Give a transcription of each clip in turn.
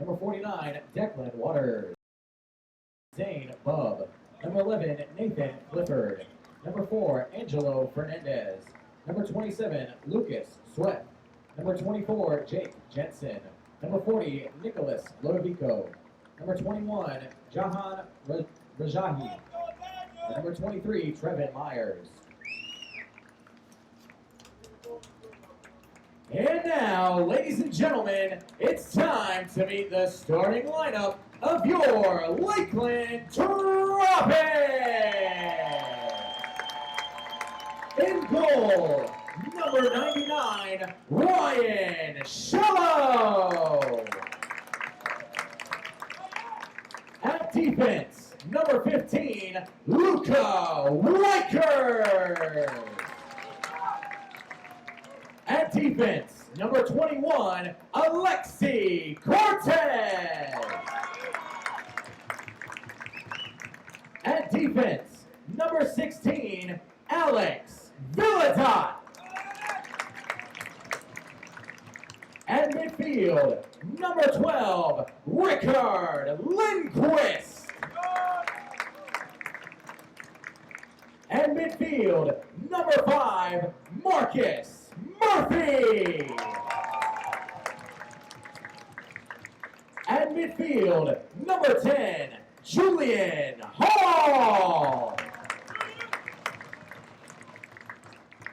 Number 49, Declan Waters. Zane Bub. Number 11, Nathan Clifford. Number 4, Angelo Fernandez. Number 27, Lucas Sweat. Number 24, Jake Jensen. Number 40, Nicholas Lodovico. Number 21, Jahan Rajahi. And number 23, Trevin Myers. And now, ladies and gentlemen, it's time to meet the starting lineup of your Lakeland Tropics! In goal, number 99, Ryan Shallow. At defense, number 15, Luca Weicker. At defense, number 21, Alexi Cortez. At defense, number 16, Alex Villadot. At midfield, number 12, Rickard Lindquist. At midfield, number 5, Marcus Murphy. At midfield, number 10, Julian Hall.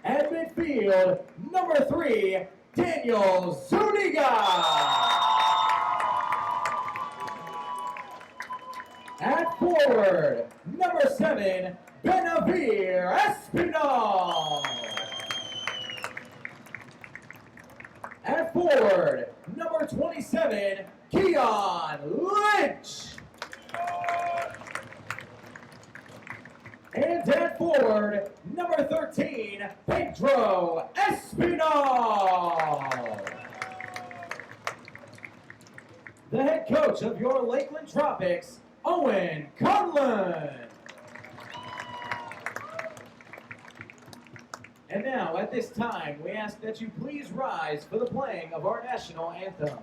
At midfield, number 3, Daniel Zuniga. At forward, number 7, Benavir Espinal. At forward, number 27, Keon Lynch. And at forward, number 13, Pedro Espinal. The head coach of your Lakeland Tropics, Owen Conlon. And now, at this time, we ask that you please rise for the playing of our national anthem.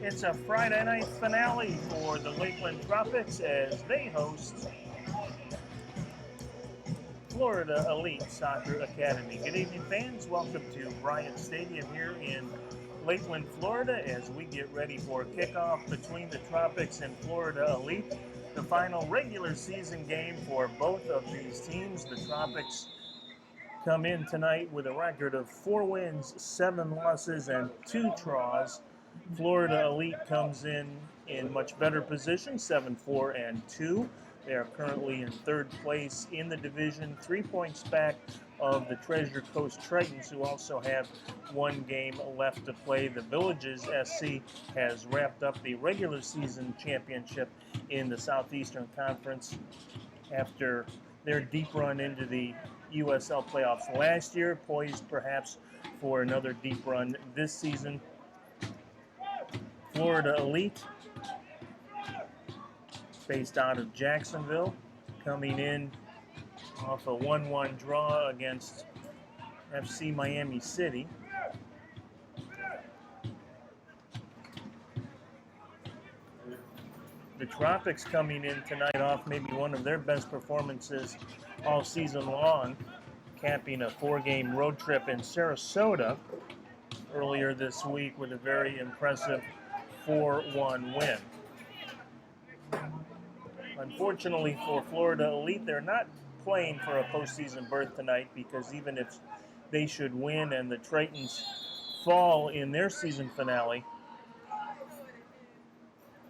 It's a Friday night finale for the Lakeland Tropics as they host Florida Elite Soccer Academy. Good evening, fans. Welcome to Bryant Stadium here in Lakeland, Florida, as we get ready for kickoff between the Tropics and Florida Elite, the final regular season game for both of these teams. The Tropics come in tonight with a record of 4 wins, 7 losses, and 2 draws. Florida Elite comes in much better position, 7-4-2. They are currently in 3rd place in the division, 3 points back of the Treasure Coast Tritons, who also have 1 game left to play. The Villages SC has wrapped up the regular season championship in the Southeastern Conference after their deep run into the USL playoffs last year, poised perhaps for another deep run this season. Florida Elite, based out of Jacksonville, coming in off a 1-1 draw against FC Miami City. The Tropics coming in tonight off maybe one of their best performances all season long, capping a 4-game road trip in Sarasota earlier this week with a very impressive 4-1 win. Unfortunately for Florida Elite, they're not playing for a postseason berth tonight, because even if they should win and the Tritons fall in their season finale,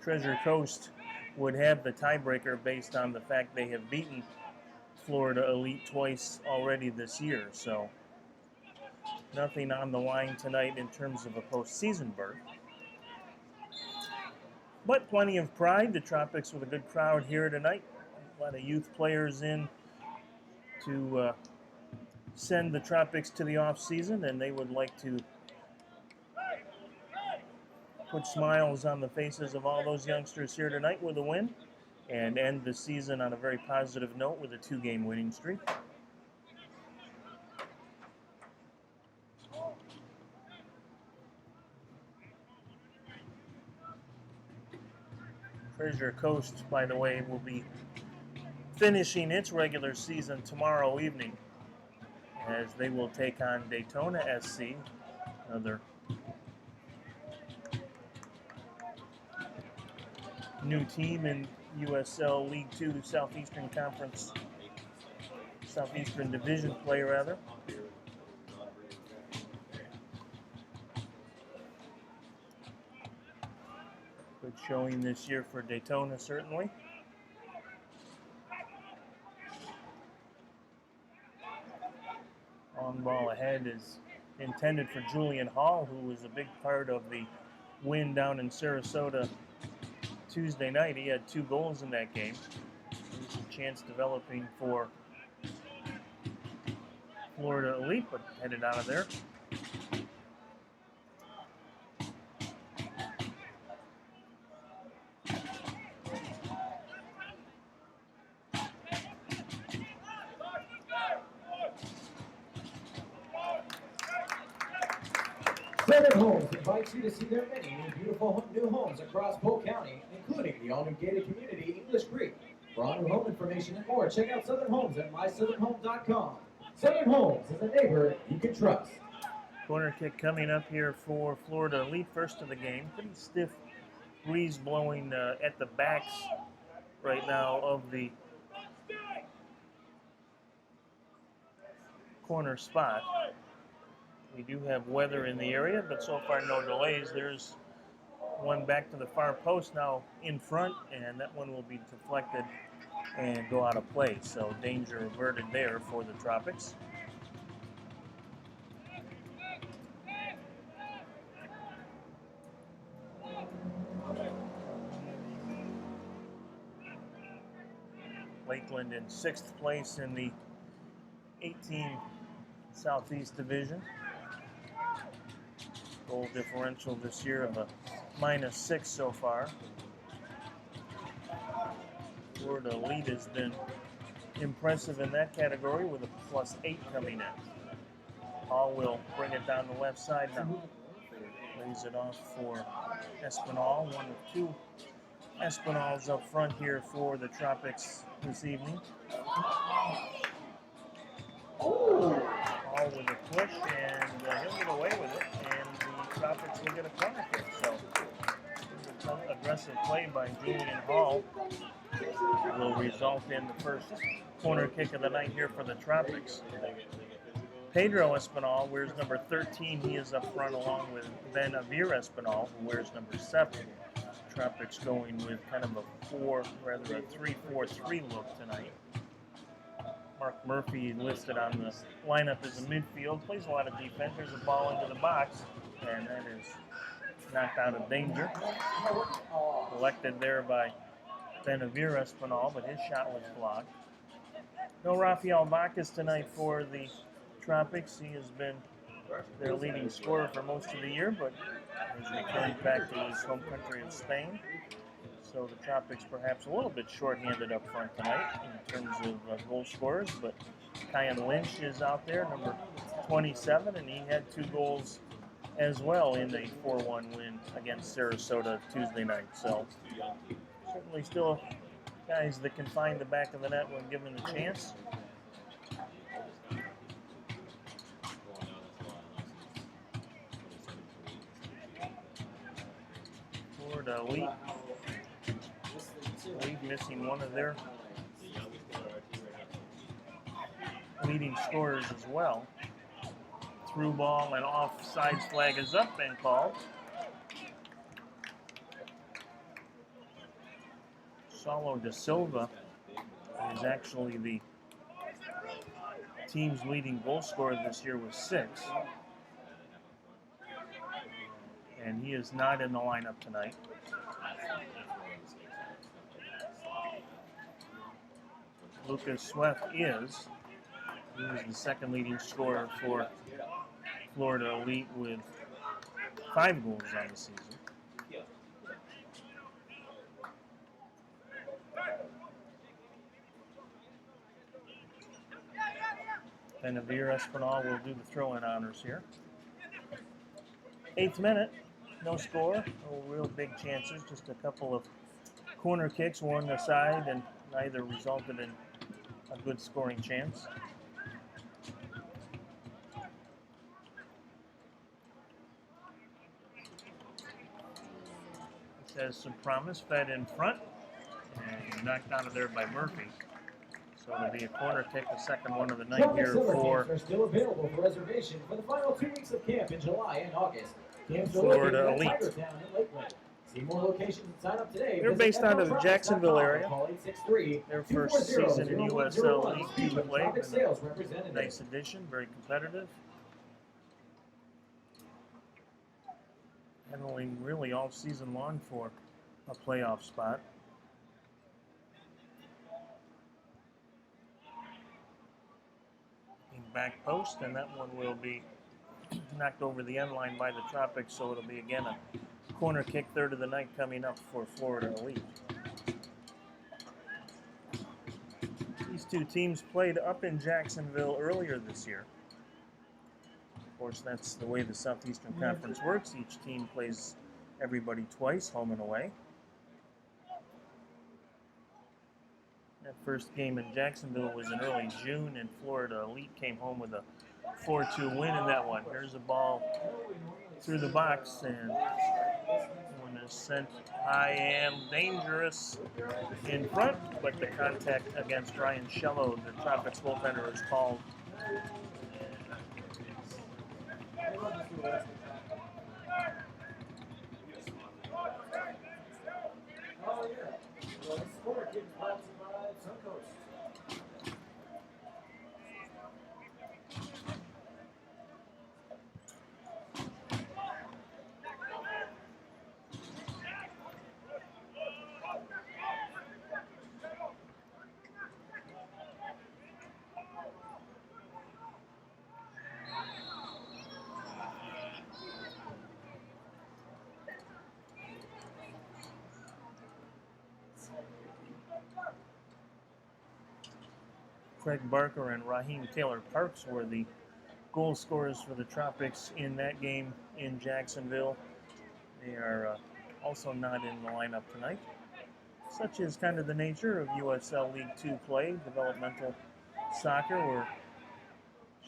Treasure Coast would have the tiebreaker based on the fact they have beaten Florida Elite twice already this year. So nothing on the line tonight in terms of a postseason berth. But plenty of pride. The Tropics with a good crowd here tonight. A lot of youth players in to send the Tropics to the off-season, and they would like to put smiles on the faces of all those youngsters here tonight with a win and end the season on a very positive note with a 2-game winning streak. Treasure Coast, by the way, will be finishing its regular season tomorrow evening as they will take on Daytona SC, another new team in USL League 2 Southeastern Conference, Southeastern Division play rather. Good showing this year for Daytona, certainly. On ball ahead is intended for Julian Hall, who was a big part of the win down in Sarasota Tuesday night. He had 2 goals in that game. There's a chance developing for Florida Elite, but headed out of there. Seven Homes invites you to see their many beautiful new homes across Polk County, including the all-new gated community, English Creek. For all new home information and more, check out Southern Homes at mysouthernhome.com. Southern Homes is a neighbor you can trust. Corner kick coming up here for Florida Elite, first of the game. Pretty stiff breeze blowing at the backs right now of the corner spot. We do have weather in the area, but so far no delays. There's one back to the far post now in front, and that one will be deflected and go out of play. So danger averted there for the Tropics. Lakeland in 6th place in the 18 Southeast Division. Goal differential this year of a -6 so far. Florida Elite has been impressive in that category with a +8 coming in. Hall will bring it down the left side now. Lays it off for Espinal, one of two Espinals up front here for the Tropics this evening. All with a push, and he'll get away with it, and the Tropics will get a corner kick. So, aggressive play by Julian Hall will result in the first corner kick of the night here for the Tropics. Pedro Espinal wears number 13. He is up front along with Ben Avir Espinal, who wears number 7. Tropics going with kind of a 3-4-3 look tonight. Mark Murphy listed on the lineup as a midfield, plays a lot of defense. There's a ball into the box, and that is knocked out of danger. Collected there by Benavir Espinal, but his shot was blocked. No Rafael Bacchus tonight for the Tropics. He has been their leading scorer for most of the year, but has returned back to his home country of Spain. So the Tropics perhaps a little bit short-handed up front tonight in terms of goal scorers, but Kyan Lynch is out there, number 27, and he had 2 goals as well in the 4-1 win against Sarasota Tuesday night. So certainly still guys that can find the back of the net when given the chance. Florida Elite missing one of their leading scorers as well. Through ball and offsides flag is up and called. Saulo da Silva is actually the team's leading goal scorer this year with 6. And he is not in the lineup tonight. Lucas Swift is. He was the second leading scorer for Florida Elite with 5 goals on the season. Benavir Espinal will do the throw-in honors here. 8th minute, no score, no real big chances, just a couple of corner kicks, one aside, and neither resulted in a good scoring chance. This has some promise, fed in front, and knocked out of there by Murphy. So it'll be a corner kick, the second one of the night here for are still available for reservation for the final 2 weeks of camp in July and August. Camps are Florida located Elite. at Tigertown and Lakeland. See more locations and sign up today. They're based out of the Jacksonville area. Call 863 Their first season in USL League Speak with play. Tropic Sales representative. Nice addition, very competitive. Handling really all season long for a playoff spot. Back post, and that one will be knocked over the end line by the Tropics, so it'll be again a corner kick, third of the night coming up for Florida Elite. These two teams played up in Jacksonville earlier this year. Of course, that's the way the Southeastern Conference works. Each team plays everybody twice, home and away. That first game in Jacksonville was in early June, and Florida Elite came home with a 4-2 win in that one. Here's a ball through the box, and one is sent high and dangerous in front, but the contact against Ryan Shello, the Tropics goaltender, is called. Craig Barker and Raheem Taylor Parks were the goal scorers for the Tropics in that game in Jacksonville. They are also not in the lineup tonight. Such is kind of the nature of USL League 2 play, developmental soccer, where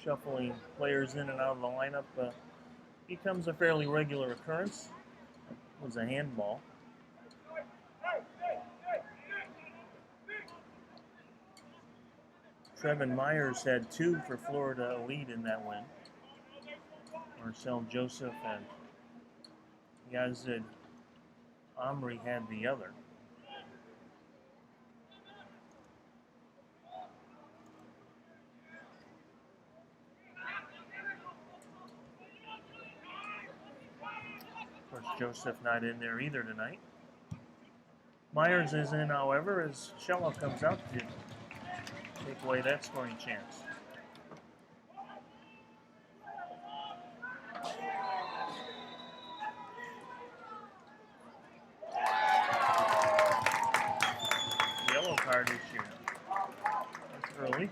shuffling players in and out of the lineup becomes a fairly regular occurrence. It was a handball. Trevin Myers had 2 for Florida Elite in that win. Marcel Joseph and Yazid Omri had the other. Of course, Joseph not in there either tonight. Myers is in, however, as Shello comes out to take away that scoring chance. Yellow card issue. That's early.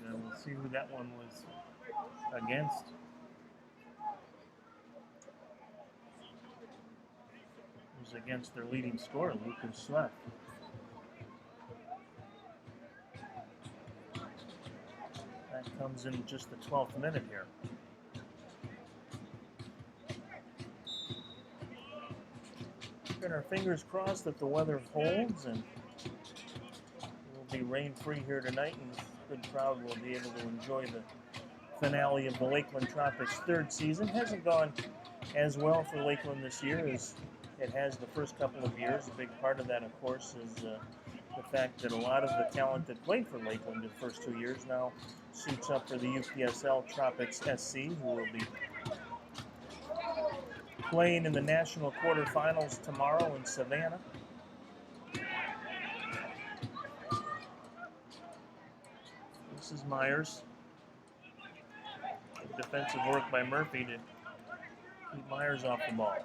And we'll see who that one was against. It was against their leading scorer, Lucas Sweat. That comes in just the 12th minute here. Got our fingers crossed that the weather holds and we'll be rain-free here tonight, and a good crowd will be able to enjoy the finale of the Lakeland Tropics' 3rd season. Hasn't gone as well for Lakeland this year as it has the first couple of years. A big part of that, of course, is the fact that a lot of the talent that played for Lakeland the first 2 years now suits up for the UPSL Tropics SC, who will be playing in the national quarterfinals tomorrow in Savannah. This is Myers. Defensive work by Murphy to keep Myers off the ball.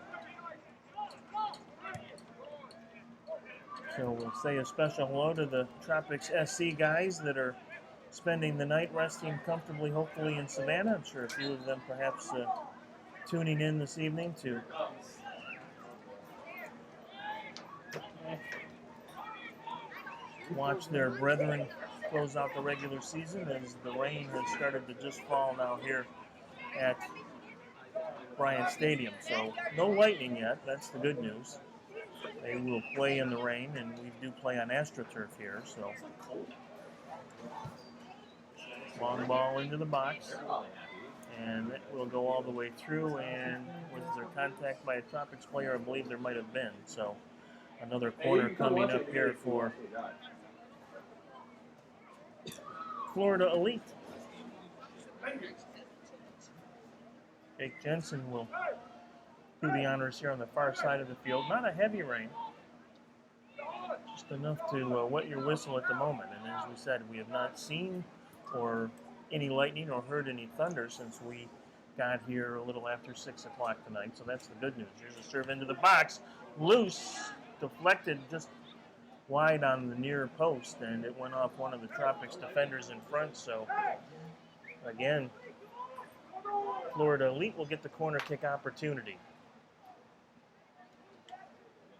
So we'll say a special hello to the Tropics SC guys that are spending the night resting comfortably, hopefully in Savannah. I'm sure a few of them perhaps tuning in this evening to watch their brethren close out the regular season, as the rain has started to just fall now here at Bryant Stadium. So no lightning yet, that's the good news. They will play in the rain, and we do play on AstroTurf here, so. Long ball into the box, and it will go all the way through, and was there contact by a Tropics player? I believe there might have been. So another corner coming up here for Florida Elite. Jake Jensen will do the honors here on the far side of the field. Not a heavy rain, just enough to wet your whistle at the moment. And as we said, we have not seen or any lightning or heard any thunder since we got here a little after 6 o'clock tonight. So that's the good news. Here's a serve into the box, loose, deflected just wide on the near post, and it went off one of the Tropics defenders in front. So again, Florida Elite will get the corner kick opportunity.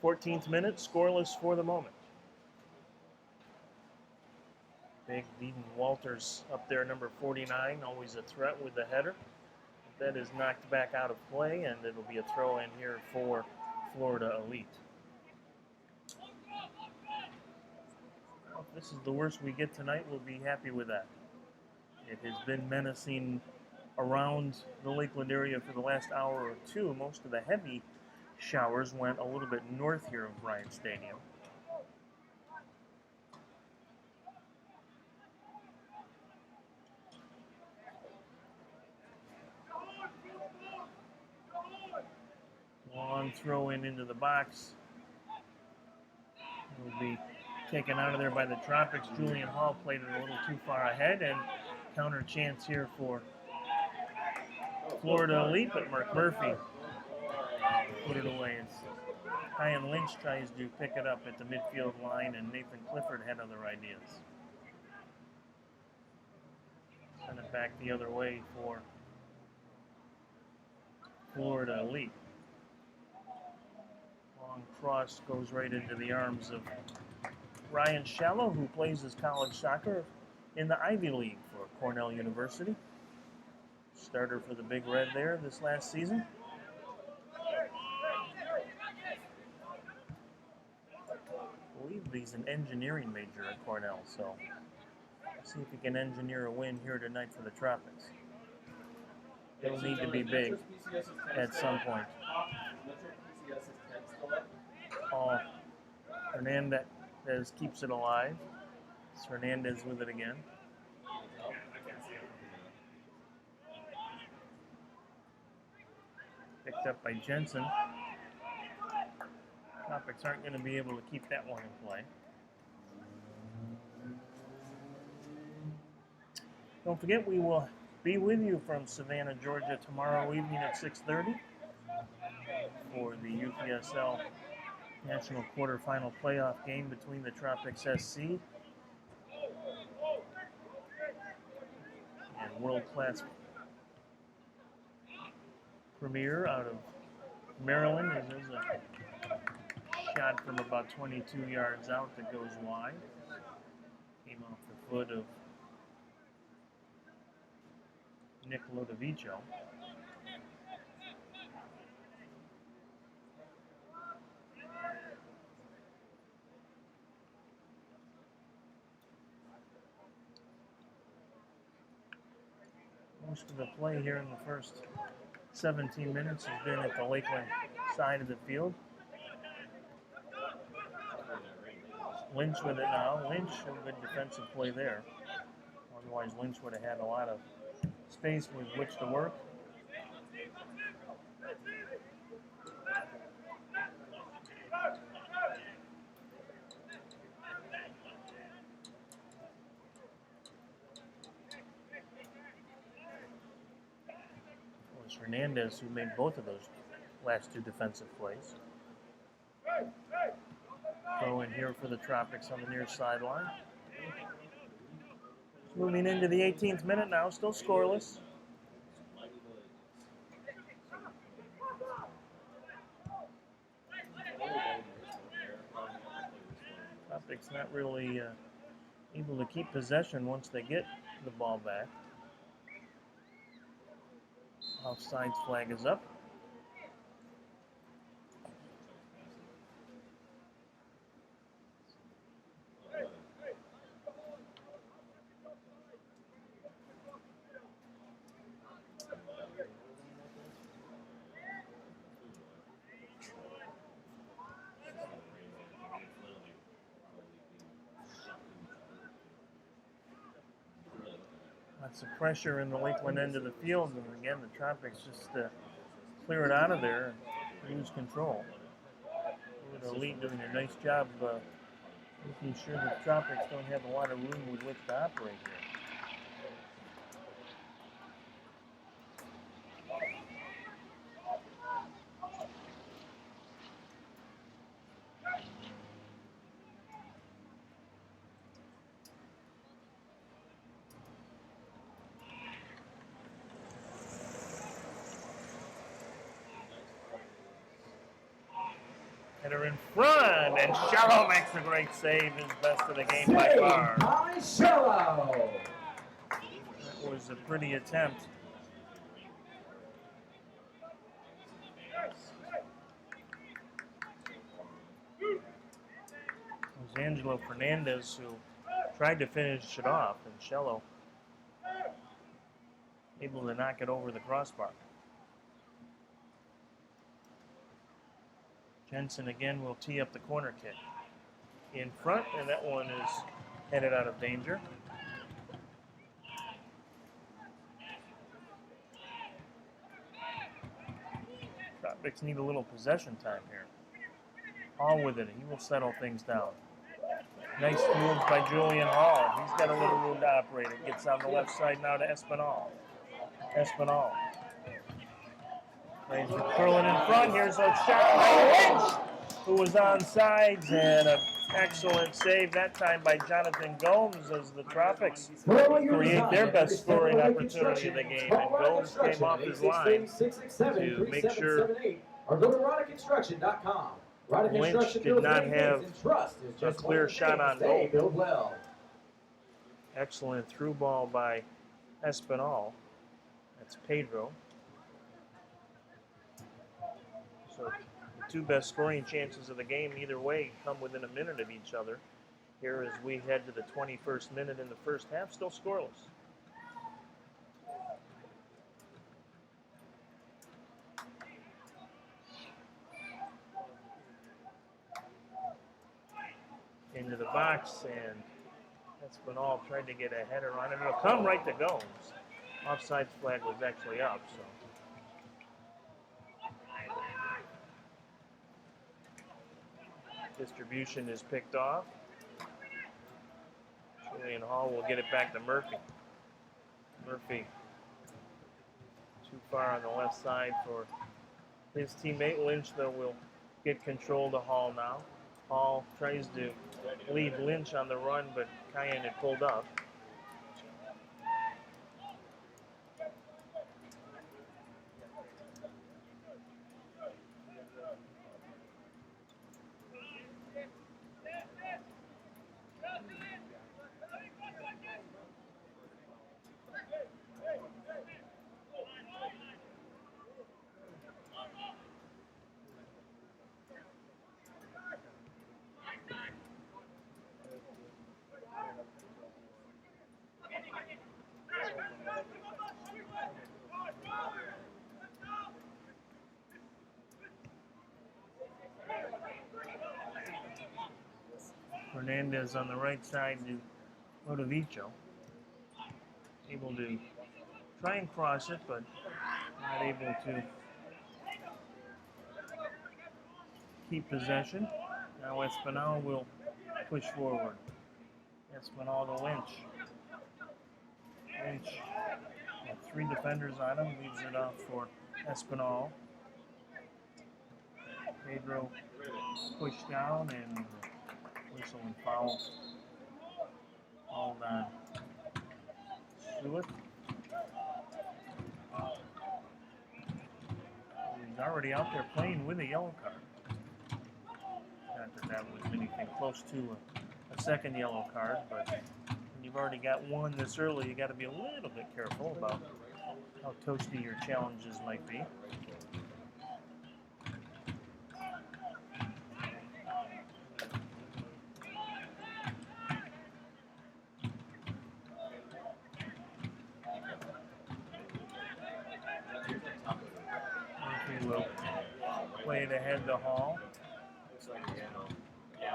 14th minute, scoreless for the moment. Big Deedon Walters up there, number 49, always a threat with the header. That is knocked back out of play, and it'll be a throw in here for Florida Elite. Well, if this is the worst we get tonight, we'll be happy with that. It has been menacing around the Lakeland area for the last hour or two. Most of the heavy showers went a little bit north here of Bryant Stadium. Long throw into the box. Will be taken out of there by the Tropics. Julian Hall played it a little too far ahead, and counter chance here for Florida Elite, but Mark Murphy put it away as Ryan Lynch tries to pick it up at the midfield line, and Nathan Clifford had other ideas. Send it back the other way for Florida Elite. Long cross goes right into the arms of Ryan Shallow, who plays his college soccer in the Ivy League for Cornell University. Starter for the Big Red there this last season. I believe he's an engineering major at Cornell, so see if he can engineer a win here tonight for the Tropics. It'll need to be big at some point. Oh, Hernandez keeps it alive. It's Hernandez with it again. Picked up by Jensen. Tropics aren't going to be able to keep that one in play. Don't forget, we will be with you from Savannah, Georgia tomorrow evening at 6:30 for the UPSL National Quarterfinal Playoff game between the Tropics SC and world-class Premier out of Maryland. There's a shot from about 22 yards out that goes wide. Came off the foot of Nick Lodovico. Most of the play here in the first 17 minutes has been at the Lakeland side of the field. Lynch with it now. Lynch, a good defensive play there. Otherwise, Lynch would have had a lot of space with which to work. It was Hernandez who made both of those last two defensive plays. Throw in here for the Tropics on the near sideline. Moving into the 18th minute now, still scoreless. Tropics not really able to keep possession once they get the ball back. Offsides flag is up. Lots of pressure in the Lakeland end of the field, and again, the Tropics just clear it out of there and lose control. The Elite doing a nice job making sure the Tropics don't have a lot of room with which to operate here. Header in front, and Shallow makes a great save, his best of the game by far. By Shallow. That was a pretty attempt. It was Angelo Fernandez who tried to finish it off, and Shallow able to knock it over the crossbar. Jensen again will tee up the corner kick. In front, and that one is headed out of danger. Tropics need a little possession time here. Hall with it, he will settle things down. Nice move by Julian Hall. He's got a little room to operate. It gets on the left side now to Espinal. Espinal. Plays with Curlin in front. Here's a shot by Lynch, who was on sides, and a Excellent save that time by Jonathan Gomes as the Tropics For all your create design their and best scoring understandable opportunity of the construction, game. call And Rana Gomes came Construction off at his line 863-667-3778 to make sure or go to RanaConstruction.com. Rana Lynch Construction did builds not great have things, and trust is a just one clear of the shot things on they goal. build well. Excellent through ball by Espinal. That's Pedro. So the two best scoring chances of the game either way come within a minute of each other. Here as we head to the 21st minute in the first half, still scoreless. Into the box, and Espinal tried to get a header on it. It'll come right to Gomes. Offside flag was actually up, so. Distribution is picked off. Julian Hall will get it back to Murphy. Murphy too far on the left side for his teammate. Lynch, though, will get control to Hall now. Hall tries to leave Lynch on the run, but Cayenne had pulled up. Hernandez on the right side to Rodovicio. Able to try and cross it, but not able to keep possession. Now Espinal will push forward. Espinal to Lynch. Lynch got three defenders on him, leaves it off for Espinal. Pedro pushed down and whistle and foul. All on Stewart. He's already out there playing with a yellow card. Not that that was anything close to a second yellow card, but when you've already got one this early, you got to be a little bit careful about how toasty your challenges might be. Murphy will play it ahead to Hall.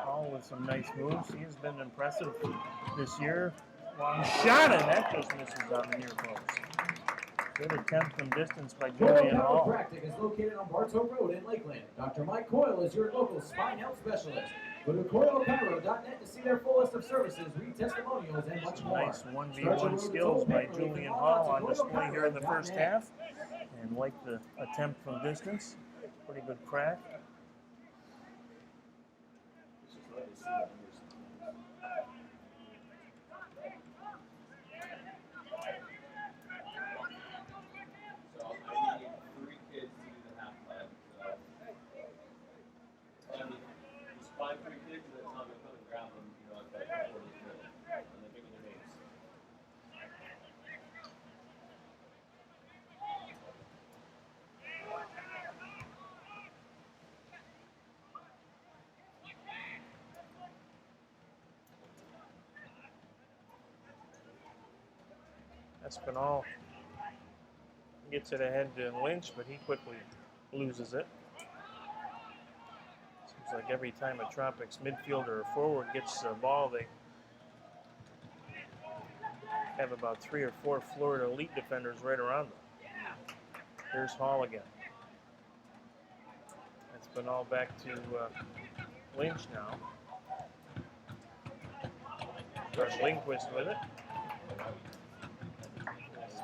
Hall with some nice moves. He has been impressive this year. Long shot, and that just misses on the near post. Good attempt from distance by Coyle Julian Hall. Chiropractic is located on Bartow Road in Lakeland. Dr. Mike Coyle is your local spine health specialist. Go to CoyleChiro.net to see their full list of services, read testimonials, and much more. Nice 1v1 skills by Julian Hall on display here in the first half. And like the attempt from distance, pretty good crack. Espinal gets it ahead to Lynch, but he quickly loses it. Seems like every time a Tropics midfielder or forward gets a ball, they have about 3 or 4 Florida elite defenders right around them. Here's Hall again. Espinal back to Lynch now. Starts Lindquist with it.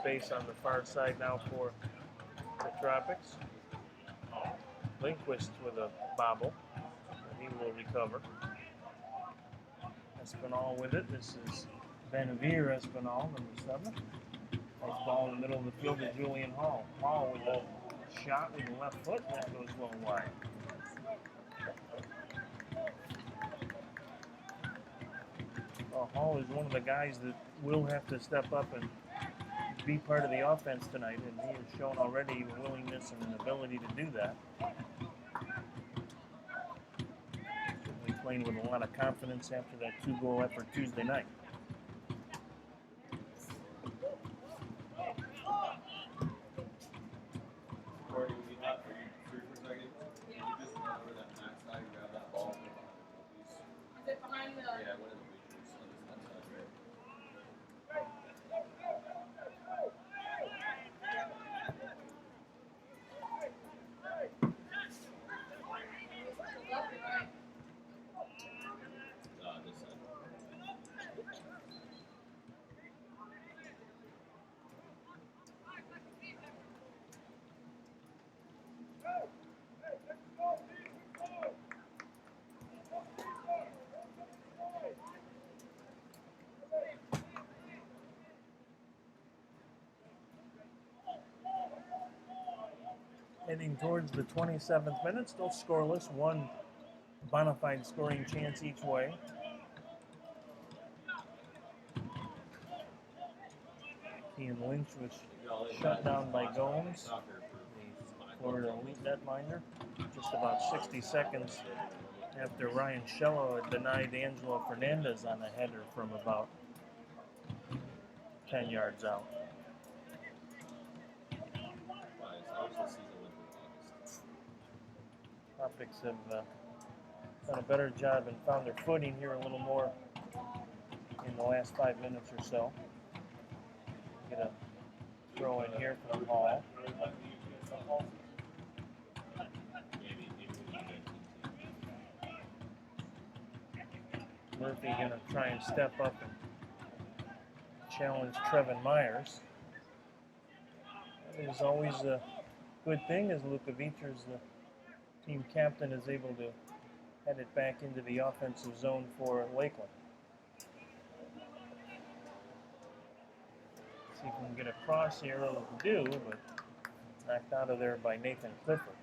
Space on the far side now for the Tropics. Lindquist with a bobble, and he will recover. Espinal with it. This is Benavir Espinal, number 7. Nice ball in the middle of the field to Julian Hall. Hall with a shot with the left foot, and that goes well wide. Well, Hall is one of the guys that will have to step up and be part of the offense tonight, and he has shown already a willingness and an ability to do that. Certainly playing with a lot of confidence after that 2-goal effort Tuesday night. Heading towards the 27th minute, still scoreless, one bona fide scoring chance each way. Ian Lynch was shut down by Gomes, the Florida elite netminder, just about 60 seconds after Ryan Shello had denied Angelo Fernandez on a header from about 10 yards out. Tropics have done a better job and found their footing here a little more in the last 5 minutes or so. Get a throw in here from Hall. Murphy going to try and step up and challenge Trevin Myers. That is always a good thing as Luka Vichers, the team captain, is able to head it back into the offensive zone for Lakeland. See if we can get a cross here. It'll do, but knocked out of there by Nathan Clifford.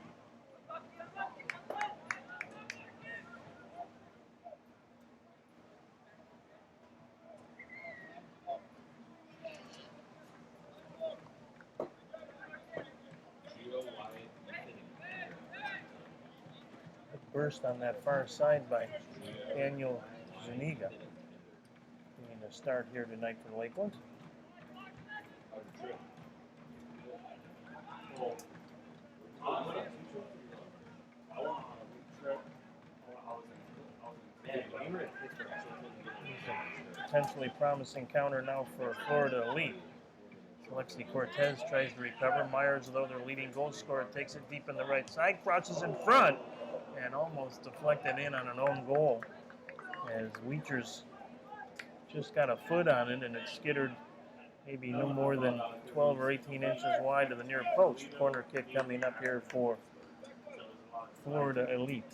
Burst on that far side by Daniel Zuniga. Getting a start here tonight for Lakeland. Potentially promising counter now for Florida Elite. Alexi Cortez tries to recover. Myers, though their leading goal scorer, takes it deep in the right side, crosses in front, and almost deflected in on an own goal as Weechers just got a foot on it and it skittered maybe no more than 12 or 18 inches wide of the near post. Corner kick coming up here for Florida Elite.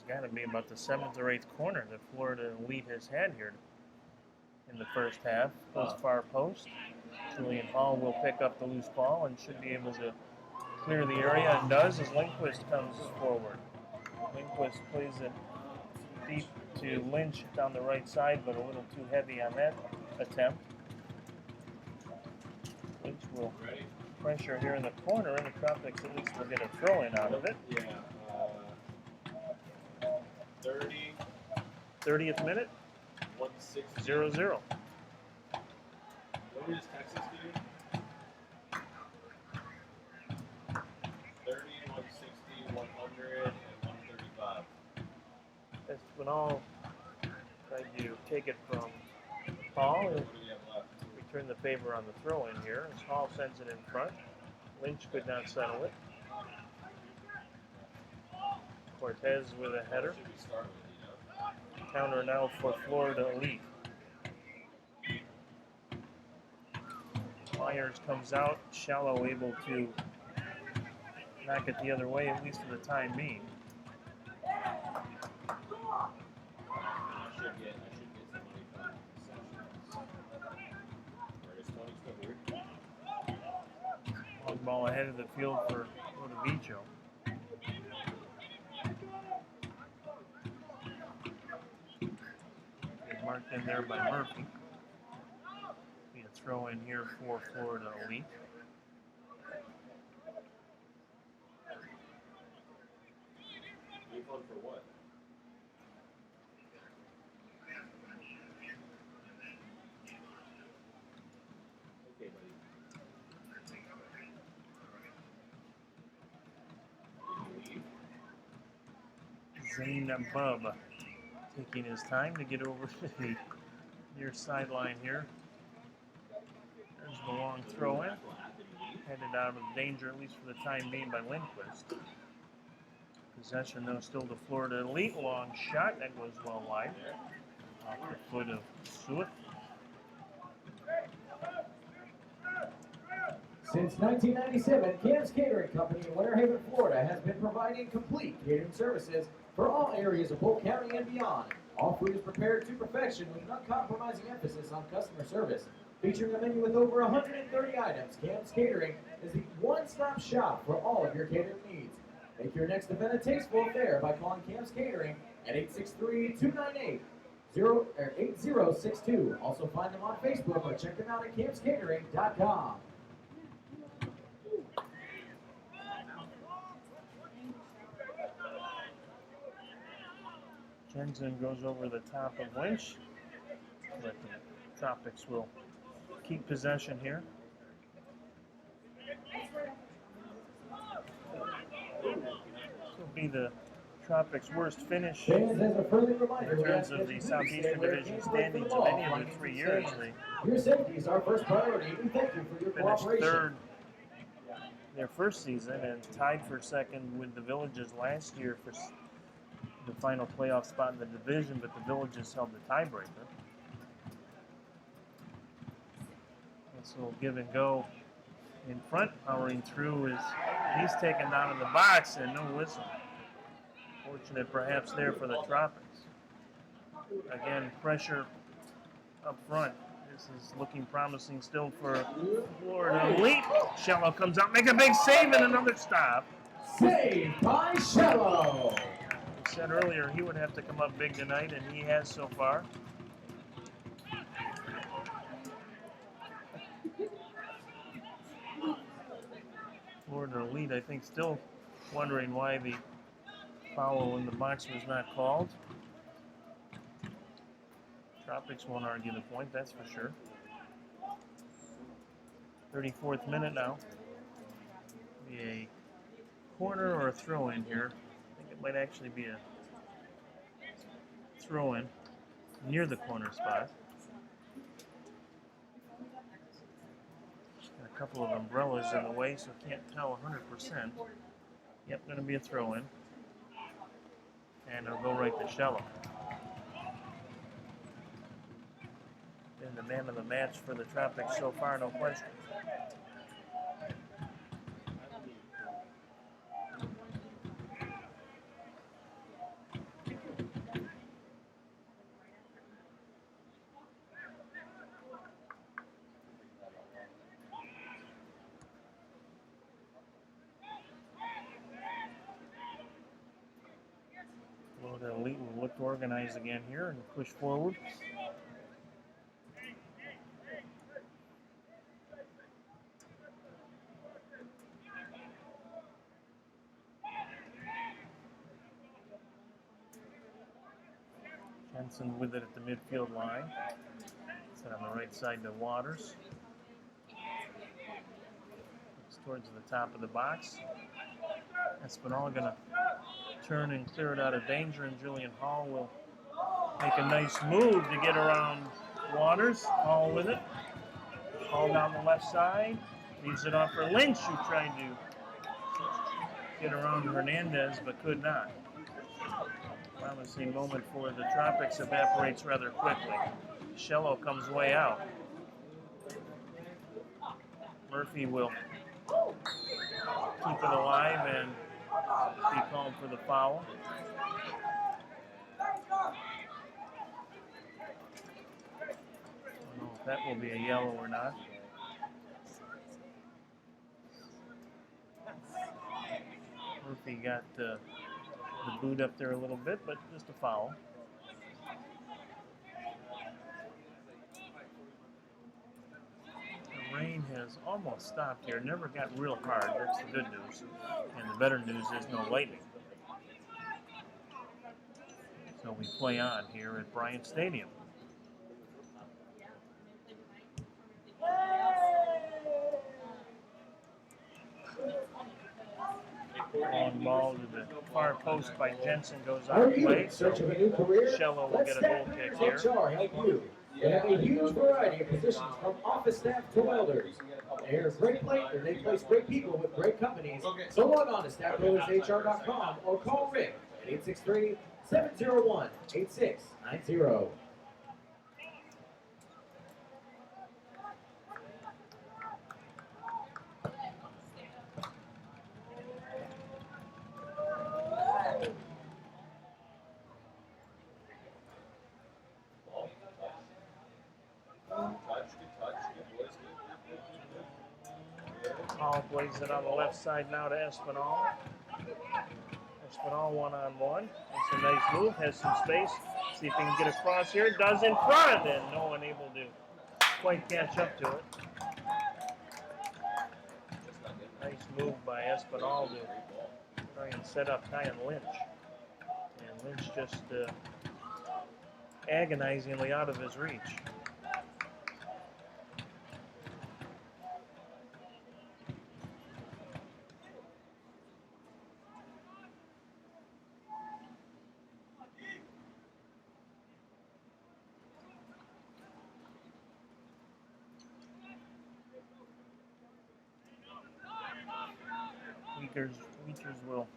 Got to be about the 7th or 8th corner that Florida Elite has had here in the first half. Goes far post. Julian Hall will pick up the loose ball and should be able to clear the area, and does as Lindquist comes forward. Lindquist plays it deep to Lynch down the right side, but a little too heavy on that attempt. Lynch will pressure here in the corner, and the Tropics at least will get a throw in out of it. 30th minute, 0-0. What was Texas doing? 30, 160, 100, and 135. Espinal tried to take it from Hall. What do we have left? turn the favor on the throw in here as Hall sends it in front. Lynch could not settle it. Cortez with a header. Counter now for Florida Elite. Myers comes out, Shallow able to knock it the other way, at least for the time being. I should get some money from concessions. Where's 20 still? Long ball ahead of the field for Odovicio. Marked in there by Murphy. Be a throw in here for Florida Elite. Refund for what? Okay, buddy. Did you leave? Zane Bub taking his time to get over to the near sideline here. There's the long throw in. Headed out of danger, at least for the time being, by Lindquist. Possession, though, still to Florida Elite. Long shot. That goes well wide. Off the foot of Suet. Since 1997, Cam's Catering Company in Winter Haven, Florida has been providing complete catering services for all areas of Polk County and beyond. All food is prepared to perfection with an uncompromising emphasis on customer service. Featuring a menu with over 130 items, Cam's Catering is the one-stop shop for all of your catering needs. Make your next event a tasteful affair by calling Cam's Catering at 863-298-8062. Also find them on Facebook or check them out at camscatering.com. Jensen goes over the top of Lynch, but the Tropics will keep possession here. This will be the Tropics' worst finish in terms of the Southeastern Division standings of any of the 3 years. Your safety is our first priority. We thank you for your They finished cooperation. third their first season and tied for second with the Villages last year for the final playoff spot in the division, but the Villages held the tiebreaker. This little give and go in front, powering through is he's taken down in the box and no whistle. Fortunate perhaps there for the Tropics. Again, pressure up front. This is looking promising still for Florida Elite. Shallow comes out, make a big save and another stop. Saved by Shallow. I said earlier he would have to come up big tonight, and he has so far. Florida Elite, I think, still wondering why the foul in the box was not called. Tropics won't argue the point, that's for sure. 34th minute now. Be a corner or a throw-in here. I think it might actually be a throw-in near the corner spot. Got a couple of umbrellas in the way, so can't tell 100%. Yep, going to be a throw-in. And it'll go right to Shallow. Been the man of the match for the Tropics so far, no question. Florida Elite will look to organize again here and push forward. Jensen with it at the midfield line. Set on the right side to Waters. Looks towards the top of the box. Espinal going to turn and clear it out of danger, and Julian Hall will make a nice move to get around Waters. Hall with it. Ball down the left side. Leaves it off for Lynch, who tried to get around Hernandez but could not. Promising moment for the Tropics evaporates rather quickly. Shello comes way out. Murphy will keep it alive and be called for the foul. I don't know if that will be a yellow or not. Murphy got the boot up there a little bit, but just a foul. The rain has almost stopped here. Never got real hard. That's the good news. And the better news is no lightning. So we play on here at Bryant Stadium. Long ball to the far post by Jensen goes out Are of you play. in search of a new career? Shello will Let get a goal Staff kick Members here. HR help you. They have a huge variety of positions from office staff to welders. They're great they place great people with great companies. So log on to staffbuildershr.com or call Rick at 863-701-8690. Hall plays it on the left side now to Espinal. Espinal one-on-one. It's a nice move, has some space. See if he can get across here. Does in front, and no one able to quite catch up to it. Nice move by Espinal to try and set up Kyan Lynch. And Lynch just agonizingly out of his reach. Weechers will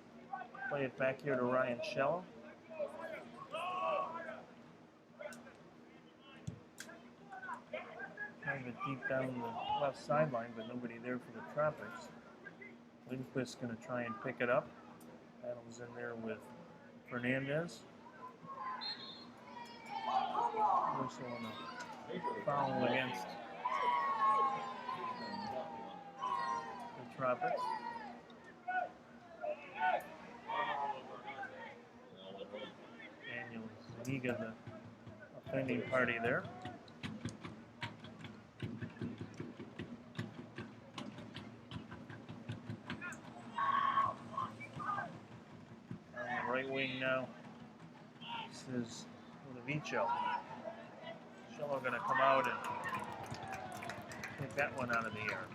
play it back here to Ryan Shello. Kind of deep down the left sideline, but nobody there for the Tropics. Lindquist's going to try and pick it up. Adams in there with Fernandez. Whistle and a foul against the Tropics. Daniel Zuniga, the offending party there. On the right wing now, this is Ludovico. Shello going to come out and take that one out of the air.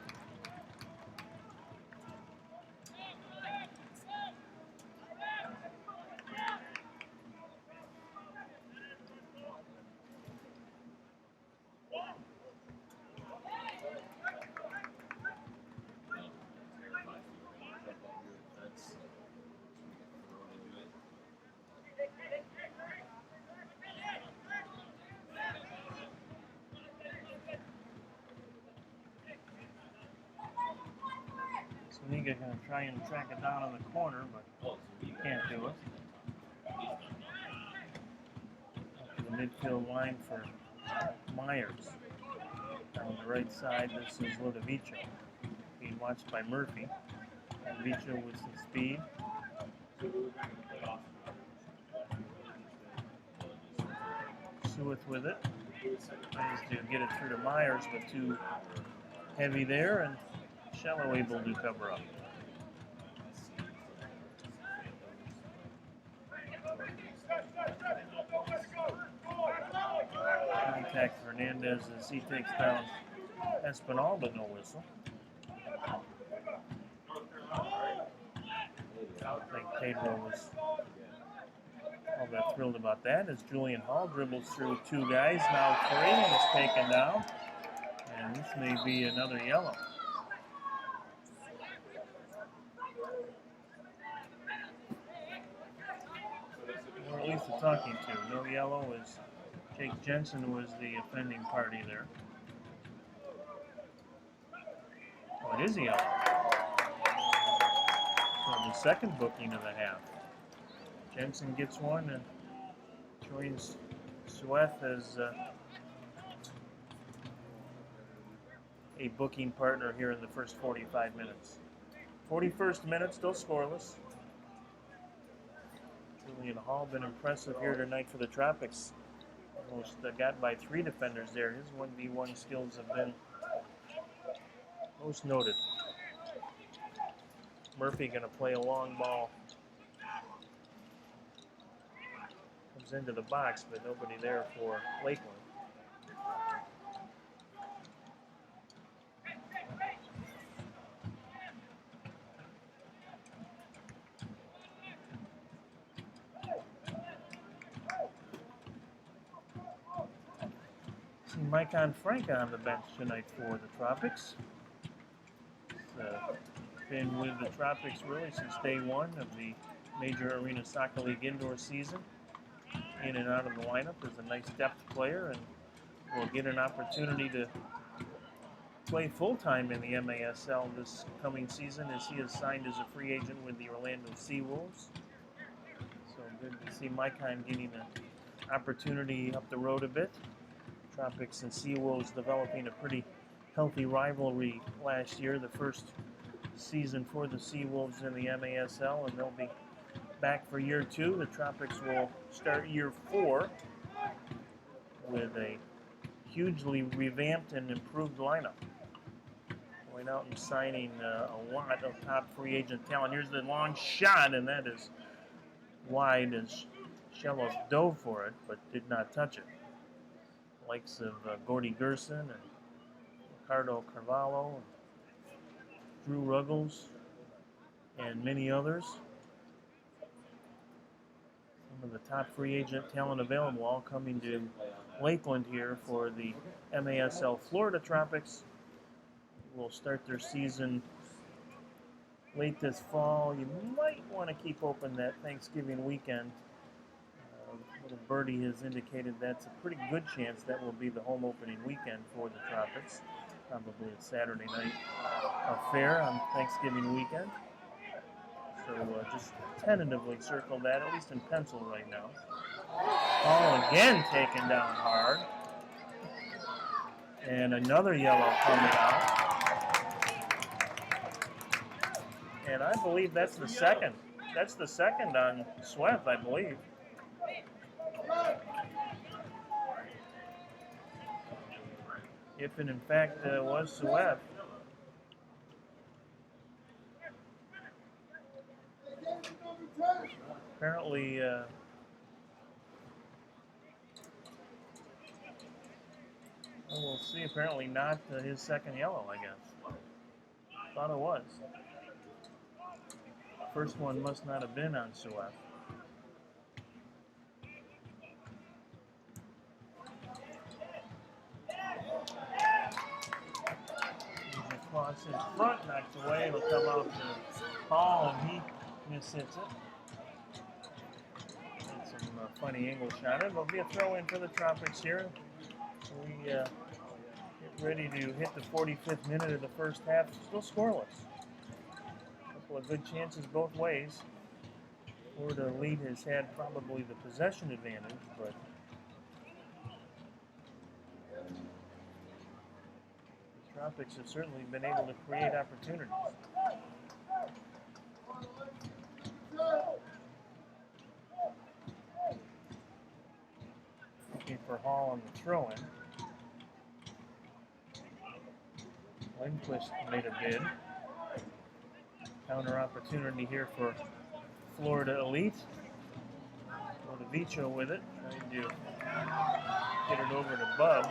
Zuniga going to try and track it down on the corner, but he can't do it. Up to the midfield line for Myers. On the right side, this is Ludovico. Being watched by Murphy. Ludovico with some speed. Suith with it. Tries to get it through to Myers, but too heavy there, and Shello able to cover up. Contact Hernandez as he takes down Espinal, but no whistle. I don't think Pedro was all that thrilled about that as Julian Hall dribbles through two guys, now three, and is taken down. And And this may be another yellow. Or at least the talking to. No yellow as Jake Jensen was the offending party there. Oh, it is a yellow. So the second booking of the half. Jensen gets one and joins Sweath as a booking partner here in the first 45 minutes. 41st minute, still scoreless. Julian Hall been impressive here tonight for the Tropics. Almost got by 3 defenders there. His 1v1 skills have been most noted. Murphy going to play a long ball. Comes into the box, but nobody there for Lakeland. See Micon Frank on the bench tonight for the Tropics. Been with the Tropics really since day one of the Major Arena Soccer League indoor season. In and out of the lineup is a nice depth player and will get an opportunity to play full-time in the MASL this coming season as he is signed as a free agent with the Orlando Seawolves. So good to see Micon getting an opportunity up the road a bit. Tropics and Seawolves developing a pretty healthy rivalry last year, the first season for the Seawolves in the MASL, and they'll be back for year 2. The Tropics will start year 4 with a hugely revamped and improved lineup. Going out and signing a lot of top free agent talent. Here's the long shot, and that is wide as Shellos dove for it, but did not touch it. Likes of Gordy Gerson and Ricardo Carvalho, and Drew Ruggles, and many others. Some of the top free agent talent available all coming to Lakeland here for the MASL Florida Tropics. Will start their season late this fall. You might want to keep open that Thanksgiving weekend. Little Birdie has indicated that's a pretty good chance that will be the home opening weekend for the Tropics. Probably a Saturday night affair on Thanksgiving weekend. So just tentatively circle that, at least in pencil right now. Ball again taken down hard. And another yellow coming out. And I believe that's the second. That's the second on Sweath, I believe. If it in fact was Sweath. Apparently, we'll see. Apparently not his second yellow, I guess. Thought it was. First one must not have been on Sweath. Cross in front, knocked away. It'll come out to Paul, and he mishits it. Some funny angle shot. It'll be a throw in for the Tropics here. So we get ready to hit the 45th minute of the first half. Still scoreless. A couple of good chances both ways. Florida lead has had probably the possession advantage, but Tropics have certainly been able to create opportunities. Looking for Hall on the throw-in. Lindquist made a bid. Counter opportunity here for Florida Elite. Motivicio with it, trying to get it over to Bub.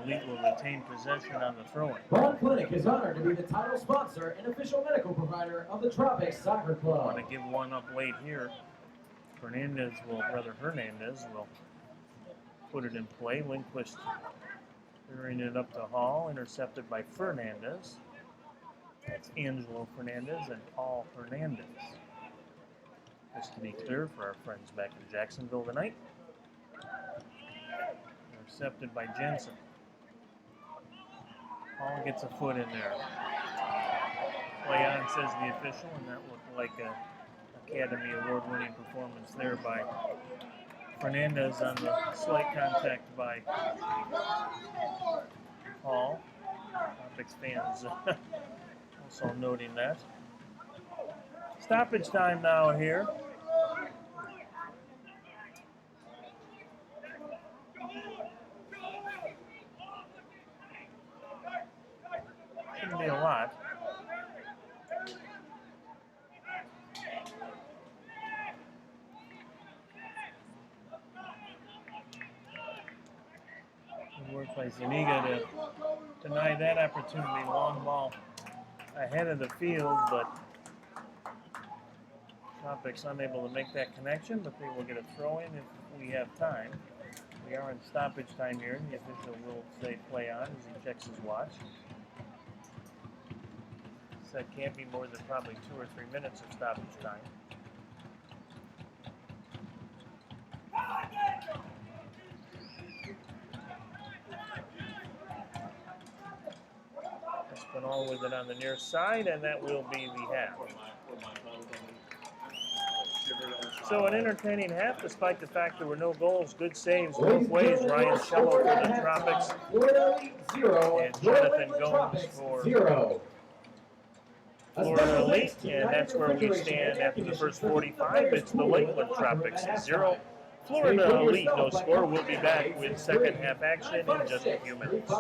Elite will retain possession on the throw-in. Bond Clinic is honored to be the title sponsor and official medical provider of the Tropics Soccer Club. I want to give one up late here. Hernandez will put it in play. Lindquist Clearing it up to Hall, intercepted by Fernandez. That's Angelo Fernandez and Paul Hernandez. Just to be clear for our friends back in Jacksonville tonight. Intercepted by Jensen. Hall gets a foot in there. Play on, says the official, and that looked like a Academy Award-winning performance there by Fernandez on the slight contact by Hall. Tropics fans also noting that. Stoppage time now here. Shouldn't be a lot. Good work by Zuniga to deny that opportunity. Long ball ahead of the field, but Tropics unable to make that connection, but they will get a throw in if we have time. We are in stoppage time here. The official will say play on as he checks his watch. That can't be more than probably 2 or 3 minutes of stoppage time. Espinal with it on the near side, and that will be the half. So an entertaining half, despite the fact there were no goals. Good saves both ways. Ryan Cello for the Tropics, and Jonathan Gomes for Florida Elite, and that's where we stand after the first 45. It's the Lakeland Tropics 0. Florida Elite no score. We'll be back with second half action in just a few minutes.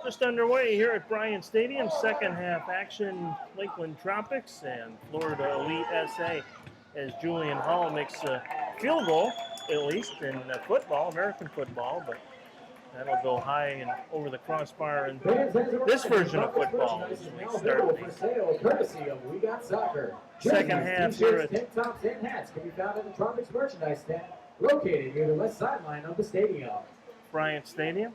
Just underway here at Bryant Stadium, second half action, Lakeland Tropics and Florida Elite SA, as Julian Hall makes a field goal, at least in football, American football, but that'll go high and over the crossbar in this version of football as we start For sale, courtesy of We Got Soccer. second Jerseys, half here t-shirts, at tank tops, and hats can be found at the Tropics merchandise stand located near the west sideline of the stadium. Bryant Stadium.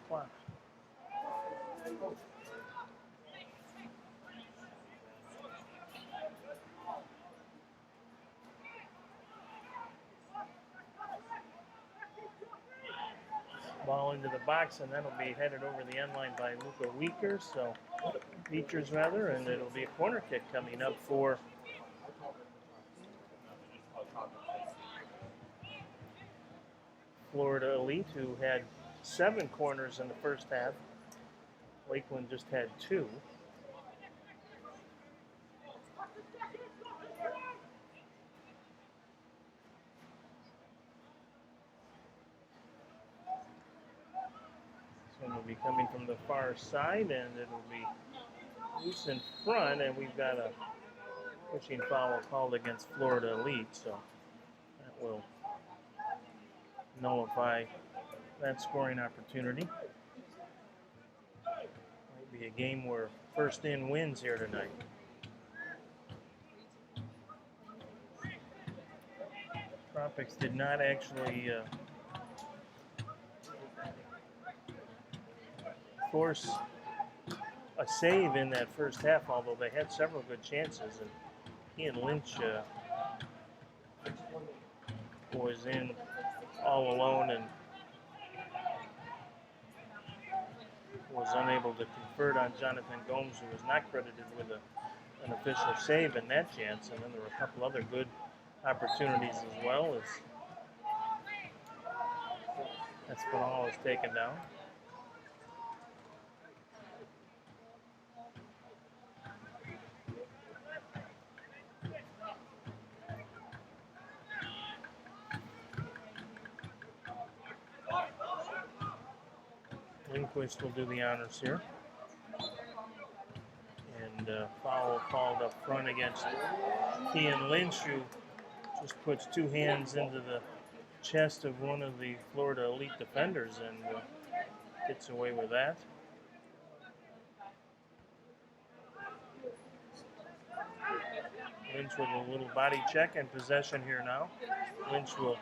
Wow. Ball into the box, and that'll be headed over the end line by Luca Beechers rather, and it'll be a corner kick coming up for Florida Elite, who had 7 corners in the first half. Lakeland just had 2. This one will be coming from the far side, and it'll be loose in front, and we've got a pushing foul called against Florida Elite, so that will nullify that scoring opportunity. Might be a game where first in wins here tonight. Tropics did not actually force a save in that first half, although they had several good chances, and Ian Lynch was in all alone and was unable to convert on Jonathan Gomes, who was not credited with an official save in that chance. And then there were a couple other good opportunities as well, as Espinal is taken down. Lindquist will do the honors here. And foul called up front against Ian Lynch, who just puts 2 hands into the chest of one of the Florida Elite defenders and gets away with that. Lynch with a little body check and possession here now. Lynch will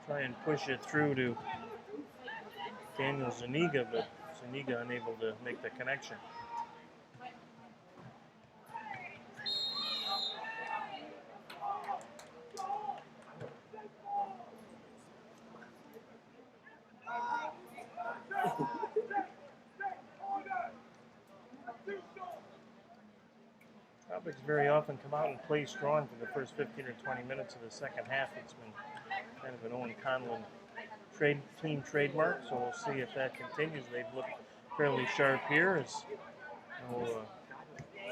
try and push it through to Daniel Zuniga, but Zuniga unable to make the connection. Tropics very often come out and play strong for the first 15 or 20 minutes of the second half. It's been kind of an Owen Conlon team trademark, so we'll see if that continues. They've looked fairly sharp here as no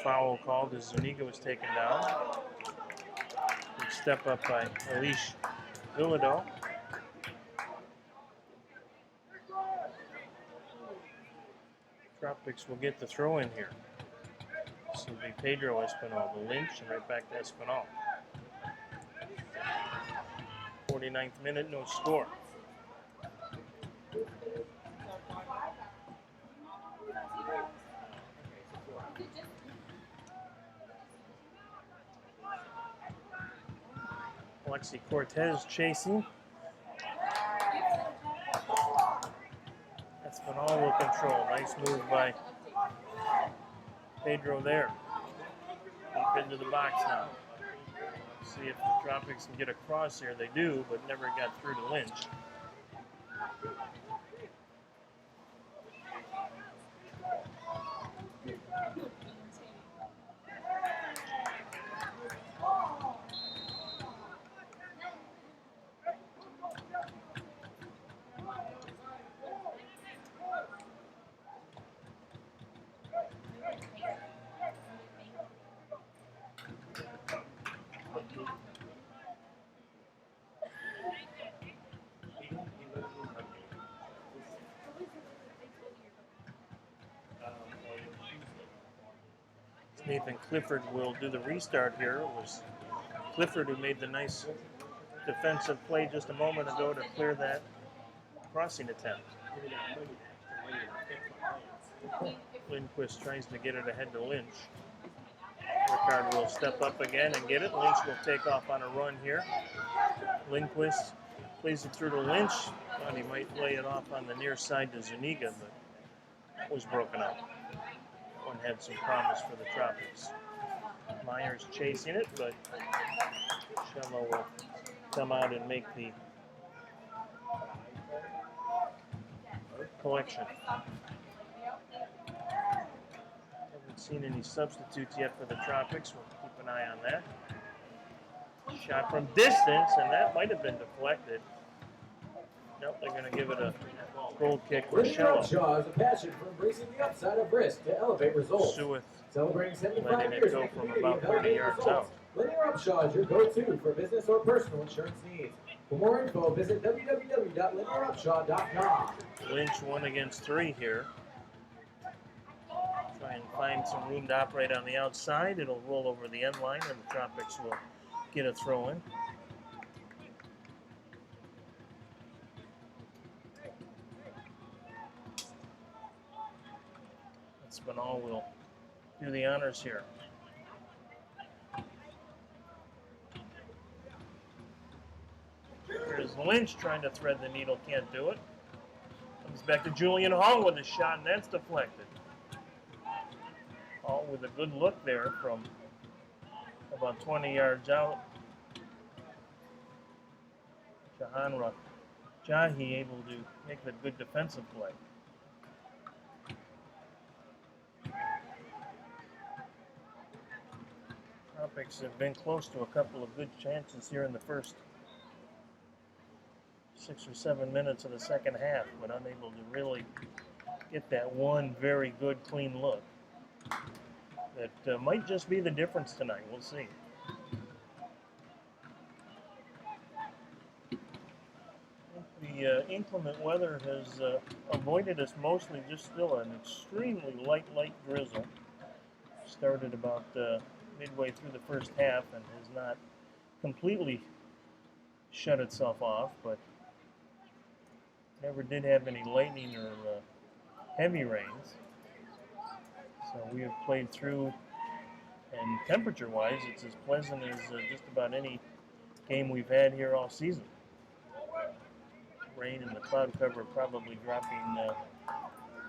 foul called as Zuniga was taken down. Big step up by Elish Villado. Tropics will get the throw in here. This will be Pedro Espinal, the Lynch, and right back to Espinal. 49th minute, no score. Alexi Cortez chasing. Espinal will control. Nice move by Pedro there. Deep into the box now. See if the Tropics can get across here. They do, but never got through to Lynch. Nathan Clifford will do the restart here. It was Clifford who made the nice defensive play just a moment ago to clear that crossing attempt. Lindquist tries to get it ahead to Lynch. Rickard will step up again and get it. Lynch will take off on a run here. Lindquist plays it through to Lynch. Thought he might lay it off on the near side to Zuniga, but that was broken up. One had some promise for the Tropics. Myers chasing it, but Shello will come out and make the collection. Haven't seen any substitutes yet for the Tropics. We'll keep an eye on that. Shot from distance, and that might have been deflected. Nope, they're going to give it a goal kick for Linear Shello. Upshaw is a passion for embracing the upside of risk to elevate results. Suith Celebrating 75 letting it years go in the from community about of 30 elevating yards results. out. Linear Upshaw is your go-to for business or personal insurance needs. For more info, visit www.linearupshaw.com. Lynch 1 against 3 here. Try and find some room to operate on the outside. It'll roll over the end line, and the Tropics will get a throw in. Spinall will do the honors here. Here's Lynch trying to thread the needle, can't do it. Comes back to Julian Hall with a shot, and that's deflected. Hall with a good look there from about 20 yards out. Jahanra Jahi able to make the good defensive play. Tropics have been close to a couple of good chances here in the first 6 or 7 minutes of the second half, but unable to really get that one very good, clean look. That might just be the difference tonight. We'll see. The inclement weather has avoided us mostly, just still an extremely light drizzle. Started about midway through the first half and has not completely shut itself off, but never did have any lightning or heavy rains. So we have played through, and temperature-wise, it's as pleasant as just about any game we've had here all season. Rain and the cloud cover probably dropping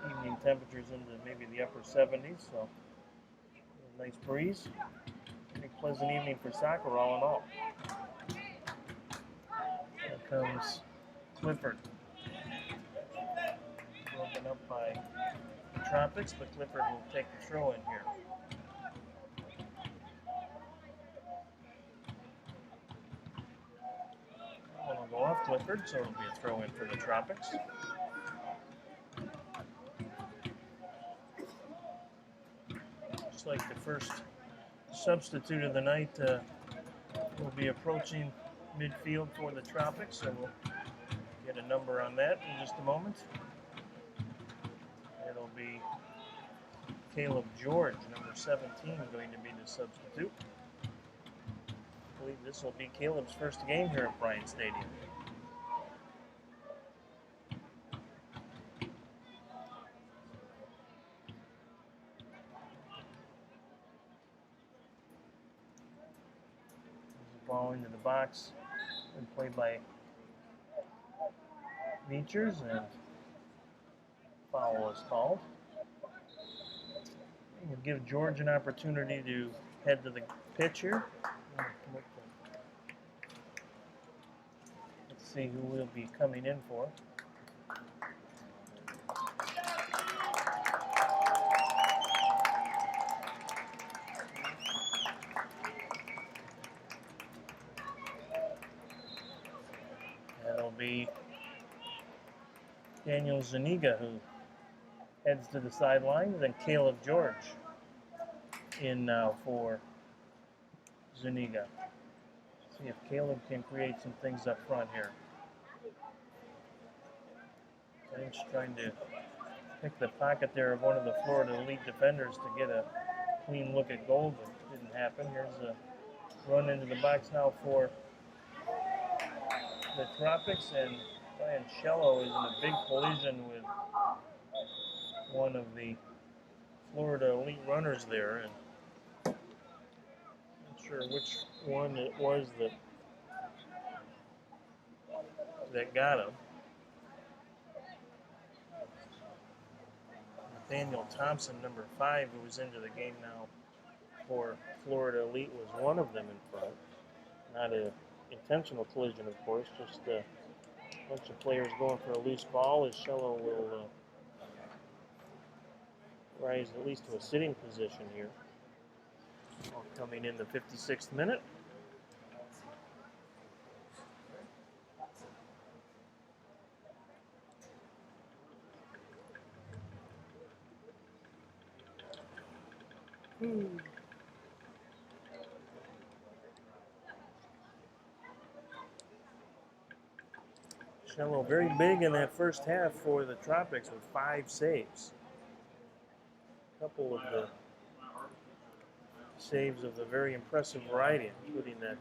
evening temperatures into maybe the upper 70s, so a nice breeze. Pretty pleasant evening for soccer all in all. Here comes Clifford. Broken up by the Tropics, but Clifford will take the throw in here. One will go off Clifford, so it'll be a throw in for the Tropics. Just like the first substitute of the night will be approaching midfield for the Tropics, so we'll get a number on that in just a moment. It'll be Caleb George, number 17, going to be the substitute. I believe this will be Caleb's first game here at Bryant Stadium. Ball into the box and played by Meachers, and foul is called. We'll give George an opportunity to head to the pitch here. Let's see who we'll be coming in for. That'll be Daniel Zuniga, who heads to the sidelines, and Caleb George in now for Zuniga. See if Caleb can create some things up front here. Lynch trying to pick the pocket there of one of the Florida elite defenders to get a clean look at goal, but didn't happen. Here's a run into the box now for the Tropics, and Brian Shello is in a big collision with one of the Florida elite runners there, and not sure which one it was that got him. Nathaniel Thompson, number 5, who was into the game now for Florida Elite, was one of them in front. Not an intentional collision, of course, just a bunch of players going for a loose ball, as Shello will rise at least to a sitting position here. All coming in the 56th minute. Shello very big in that first half for the Tropics with 5 saves. A couple of the saves of the very impressive variety, including that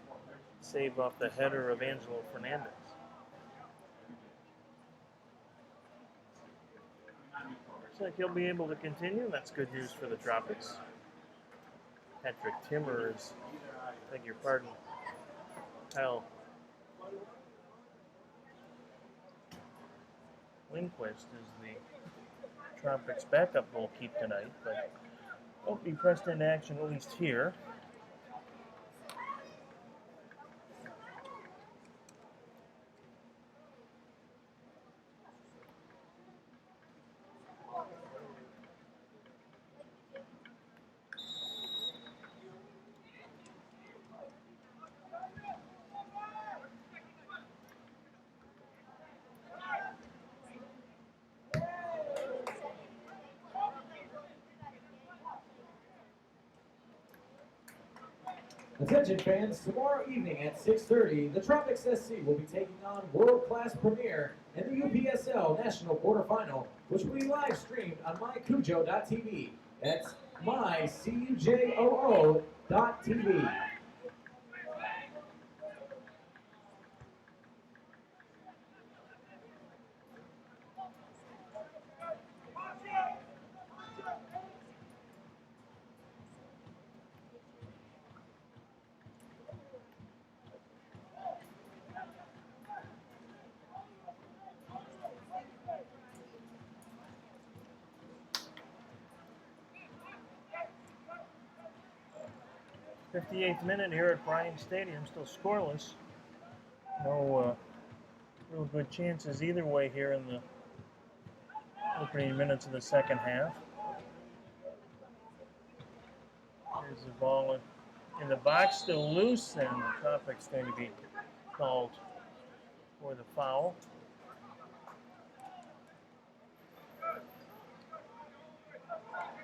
save off the header of Angelo Fernandez. Looks like he'll be able to continue. That's good news for the Tropics. Patrick Timmers, beg your pardon, Kyle Lindquist is the Tropics backup goalkeeper tonight, but won't be pressed into action at least here. Attention fans, tomorrow evening at 6:30, the Tropics SC will be taking on world-class premier in the UPSL National Quarterfinal, which will be live streamed on mycujo.tv. That's mycujoo.tv. '58th minute here at Bryant Stadium, still scoreless. No real good chances either way here in the opening minutes of the second half. Here's the ball in the box, still loose, and the Tropics going to be called for the foul.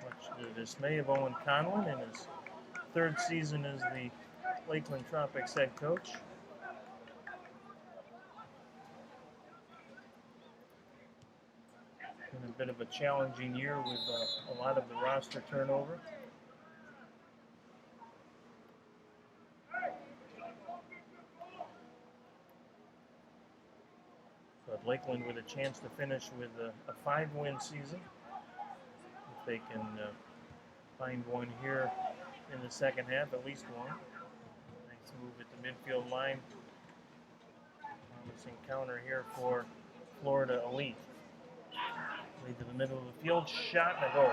Much to the dismay of Owen Conlon in his 3rd season as the Lakeland Tropics head coach. Been a bit of a challenging year with a lot of the roster turnover. But Lakeland with a chance to finish with a 5-win season. If they can find one here in the second half, at least one. Nice move at the midfield line. Promising counter here for Florida Elite. Lead to the middle of the field, shot and a goal.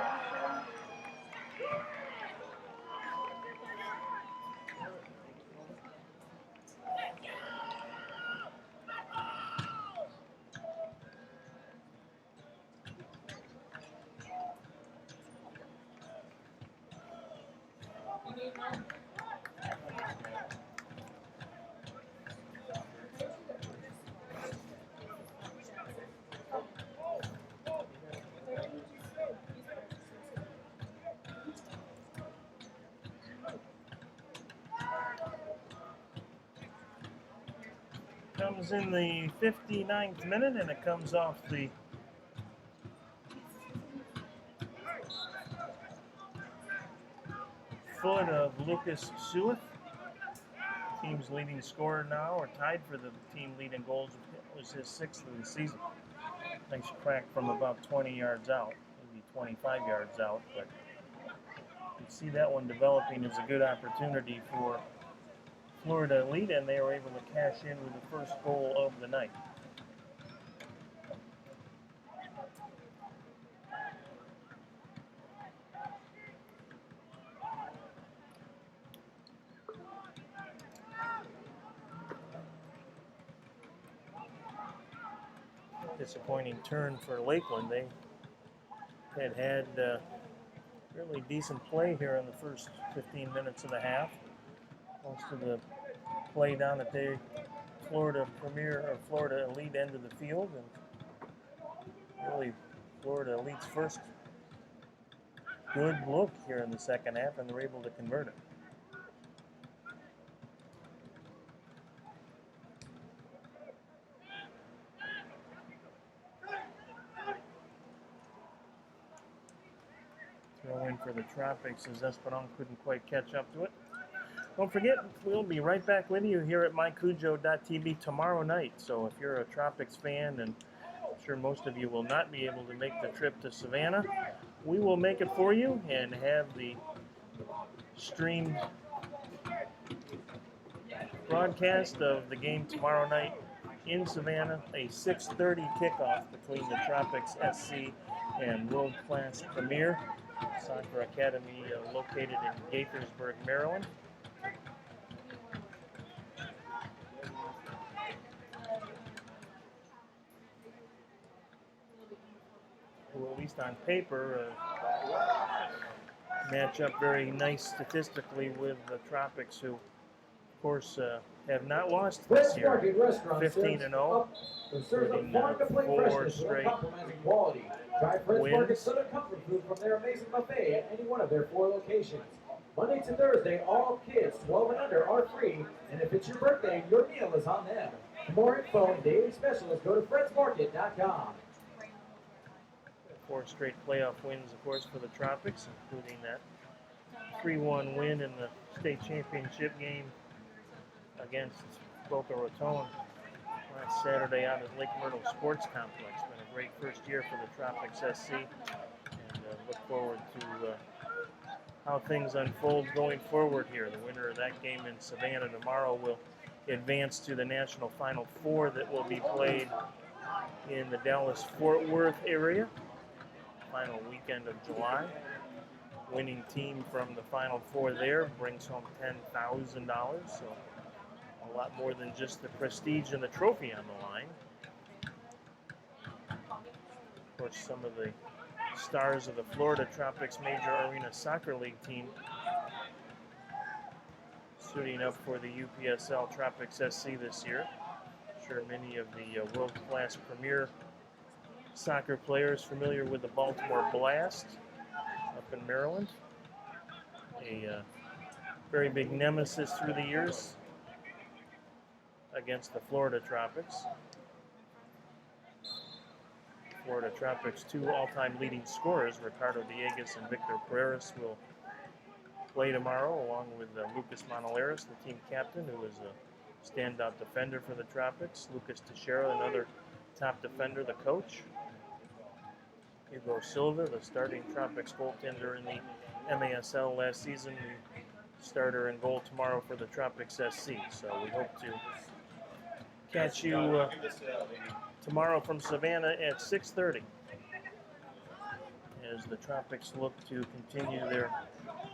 Comes in the 59th minute, and it comes off the foot of Lucas Sueth. Team's leading scorer now, or tied for the team leading goals. It was his 6th of the season. Nice crack from about 20 yards out, maybe 25 yards out. But you see that one developing as a good opportunity for Florida Elite, and they were able to cash in with the first goal of the night. Disappointing turn for Lakeland. They had really decent play here in the first 15 minutes of the half. Most of the play down at the Florida Elite end of the field, and really Florida Elite's first good look here in the second half, and they're able to convert it. Throw in for the Tropics as Esperon couldn't quite catch up to it. Don't forget, we'll be right back with you here at mycujo.tv tomorrow night. So if you're a Tropics fan, and I'm sure most of you will not be able to make the trip to Savannah, we will make it for you and have the streamed broadcast of the game tomorrow night in Savannah, a 6:30 kickoff between the Tropics SC and World Class Premier Soccer Academy located in Gaithersburg, Maryland. Who, at least on paper, match up very nice statistically with the Tropics, who, of course, have not lost this year. 15-0, including 4 straight wins. Southern comfort food from their amazing buffet at any one of their 4 locations. Monday to Thursday, all kids 12 and under are free, and if it's your birthday, your meal is on them. For more info and daily specials, go to friendsmarket.com. 4 straight playoff wins, of course, for the Tropics, including that 3-1 win in the state championship game against Boca Raton last Saturday out at Lake Myrtle Sports Complex. Been a great first year for the Tropics SC, and look forward to how things unfold going forward here. The winner of that game in Savannah tomorrow will advance to the National Final Four that will be played in the Dallas-Fort Worth area, final weekend of July. Winning team from the Final Four there brings home $10,000, so a lot more than just the prestige and the trophy on the line. Of course, some of the stars of the Florida Tropics Major Arena Soccer League team suiting up for the UPSL Tropics SC this year. I'm sure many of the world-class premier soccer players familiar with the Baltimore Blast up in Maryland. A very big nemesis through the years against the Florida Tropics. Florida Tropics' 2 all-time leading scorers, Ricardo Diegues and Victor Pereira, will play tomorrow, along with Lucas Monolaris, the team captain, who is a standout defender for the Tropics. Lucas Teixeira, another top defender, the coach. Hugo Silva, the starting Tropics goaltender in the MASL last season, the starter in goal tomorrow for the Tropics SC. So we hope to catch you tomorrow from Savannah at 6:30 as the Tropics look to continue their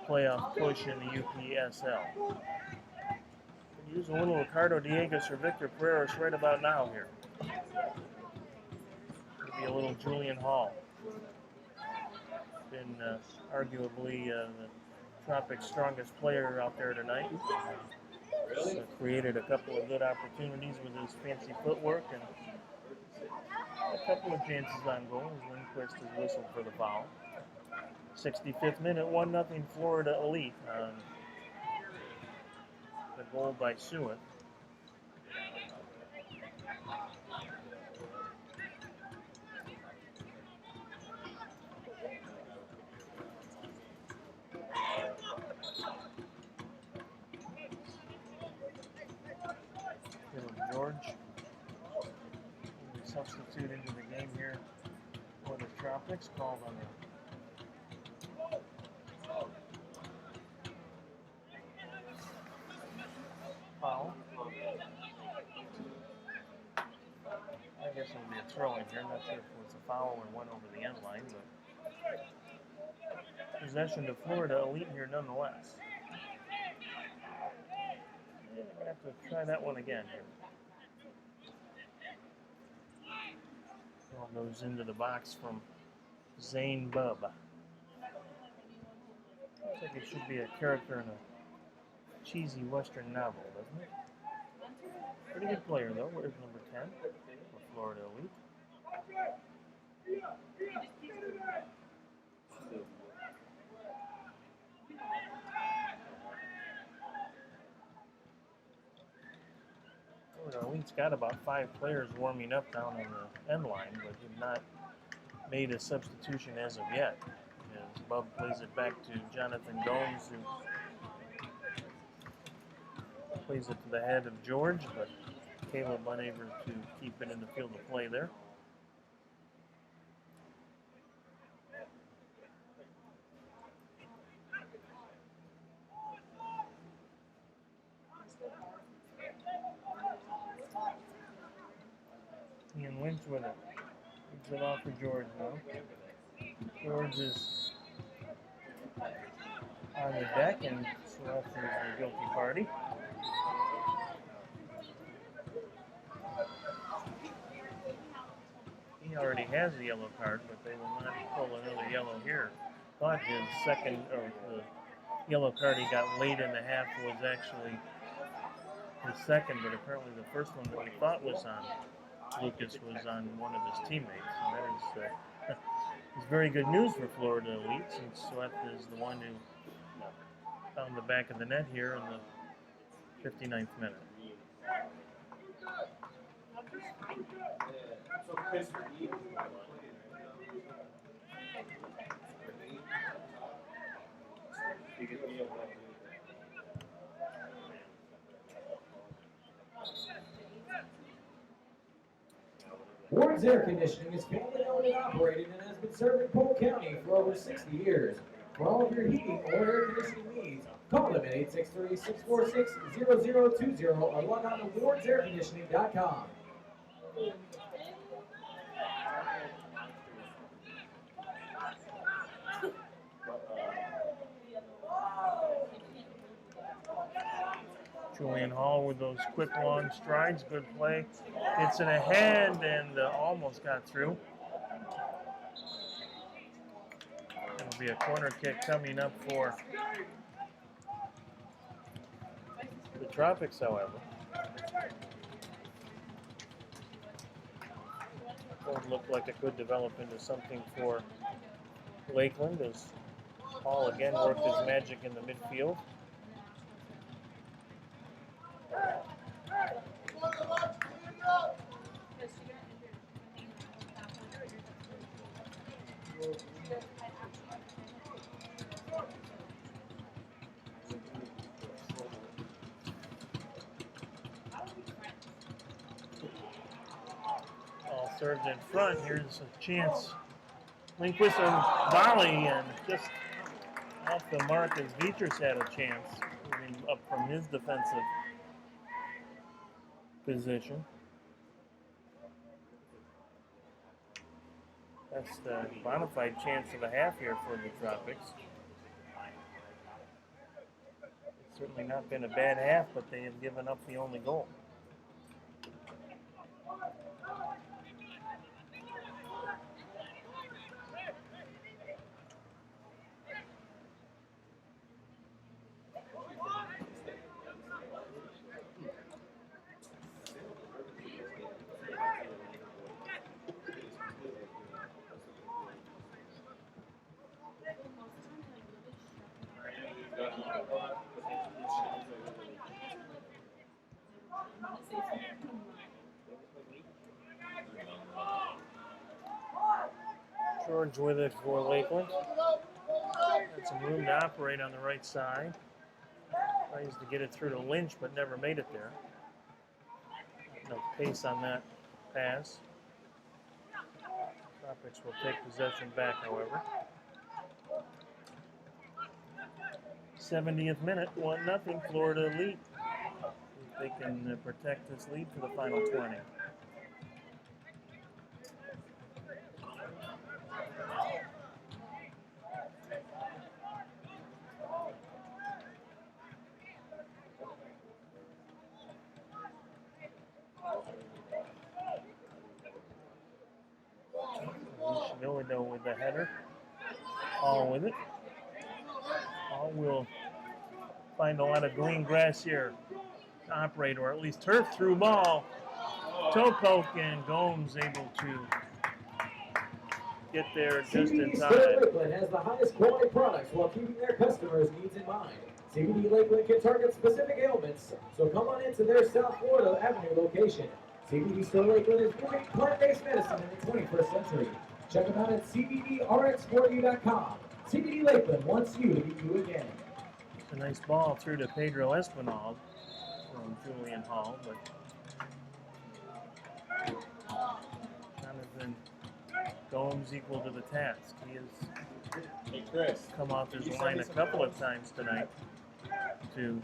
playoff push in the UPSL. Could use a little Ricardo Diegues or Victor Pereira right about now here. Maybe a little Julian Hall. Been arguably the Tropics' strongest player out there tonight. Really? Created a couple of good opportunities with his fancy footwork and a couple of chances on goal as Lindquist has whistled for the foul. 65th minute, 1-0 Florida Elite on the goal by Suet. substitute into the game here for the Tropics, called on the foul. I guess it would be a throw in here. I'm not sure if it was a foul or went over the end line, but possession to Florida Elite here nonetheless. Yeah, we're going to have to try that one again here. Ball goes into the box from Zane Bub. Looks like it should be a character in a cheesy Western novel, doesn't it? Pretty good player, though. Where's number 10 for Florida Elite? Florida Elite's got about 5 players warming up down on the end line, but have not made a substitution as of yet. As Bub plays it back to Jonathan Gomes, who plays it to the head of George, but Caleb unable to keep it in the field of play there. Ian Lynch with it. Gives it off for George now. George is on the deck, and Swift is the guilty party. He already has a yellow card, but they will not pull another yellow here. Thought his second, or the yellow card he got late in the half was actually his second, but apparently the first one that we thought was on Lucas was on one of his teammates. And that is very good news for Florida Elite, since Swift is the one who found the back of the net here in the 59th minute. Ward's Air Conditioning is family owned and operated and has been serving Polk County for over 60 years. For all of your heating or air conditioning needs, call them at 863-646-0020 or log on to wardsairconditioning.com. Julian Hall with those quick long strides, good play. It's in a hand and almost got through. It'll be a corner kick coming up for the Tropics, however. It looked like it could develop into something for Lakeland as Hall again worked his magic in the midfield. All served in front. Here's a chance. Lindquist a volley and just off the mark as Vieters had a chance moving up from his defensive position. That's the bona fide chance of the half here for the Tropics. It's certainly not been a bad half, but they have given up the only goal. George with it for Lakeland. Had some room to operate on the right side. Tries to get it through to Lynch, but never made it there. No pace on that pass. Tropics will take possession back, however. 70th minute, 1-0, Florida lead. If they can protect this lead for the final 20. Shimilino with the header. Hall with it. Hall will find a lot of green grass here to operate, or at least turf through ball. Toe poke, and Gomes able to get there just in CBD time. Store Lakeland has the highest quality products while keeping their customers' needs in mind. CBD Lakeland can target specific ailments, so come on into their South Florida Avenue location. CBD Store Lakeland is moving plant-based medicine in the 21st century. Check them out at cbdrx4u.com. CBD Lakeland wants you to be you again. It's a nice ball through to Pedro Espinal from Julian Hall, but Jonathan Gomes equal to the task. He has Hey, Chris. come off his line a couple of times tonight to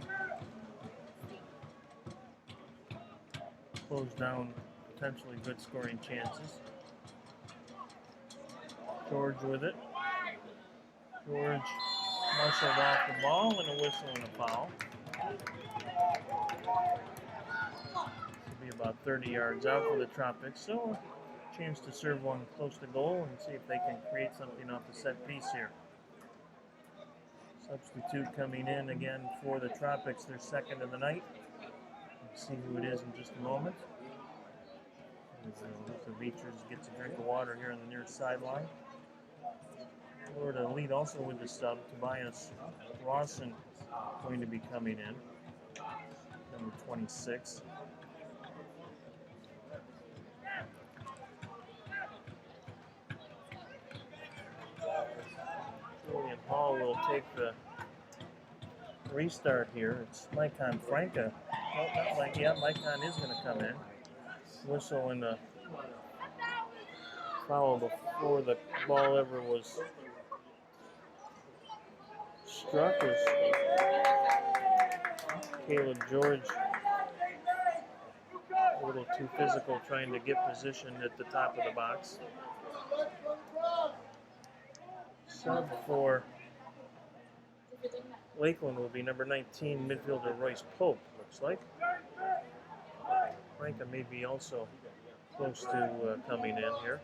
close down potentially good scoring chances. George with it. George muscled off the ball and a whistle and a foul. This will be about 30 yards out for the Tropics, so a chance to serve one close to goal and see if they can create something off the set piece here. Substitute coming in again for the Tropics, their second of the night. We'll see who it is in just a moment. As the Beachers gets a drink of water here on the near sideline. Florida lead also with the sub. Tobias Rawson going to be coming in, number 26. Julian Hall will take the restart here. It's Maicon Franca. No, not like, yeah, Maicon is going to come in. Whistle and a foul before the ball ever was struck as Caleb George a little too physical trying to get position at the top of the box. Sub for Lakeland will be number 19 midfielder Royce Pope, looks like. Franca may be also close to coming in here.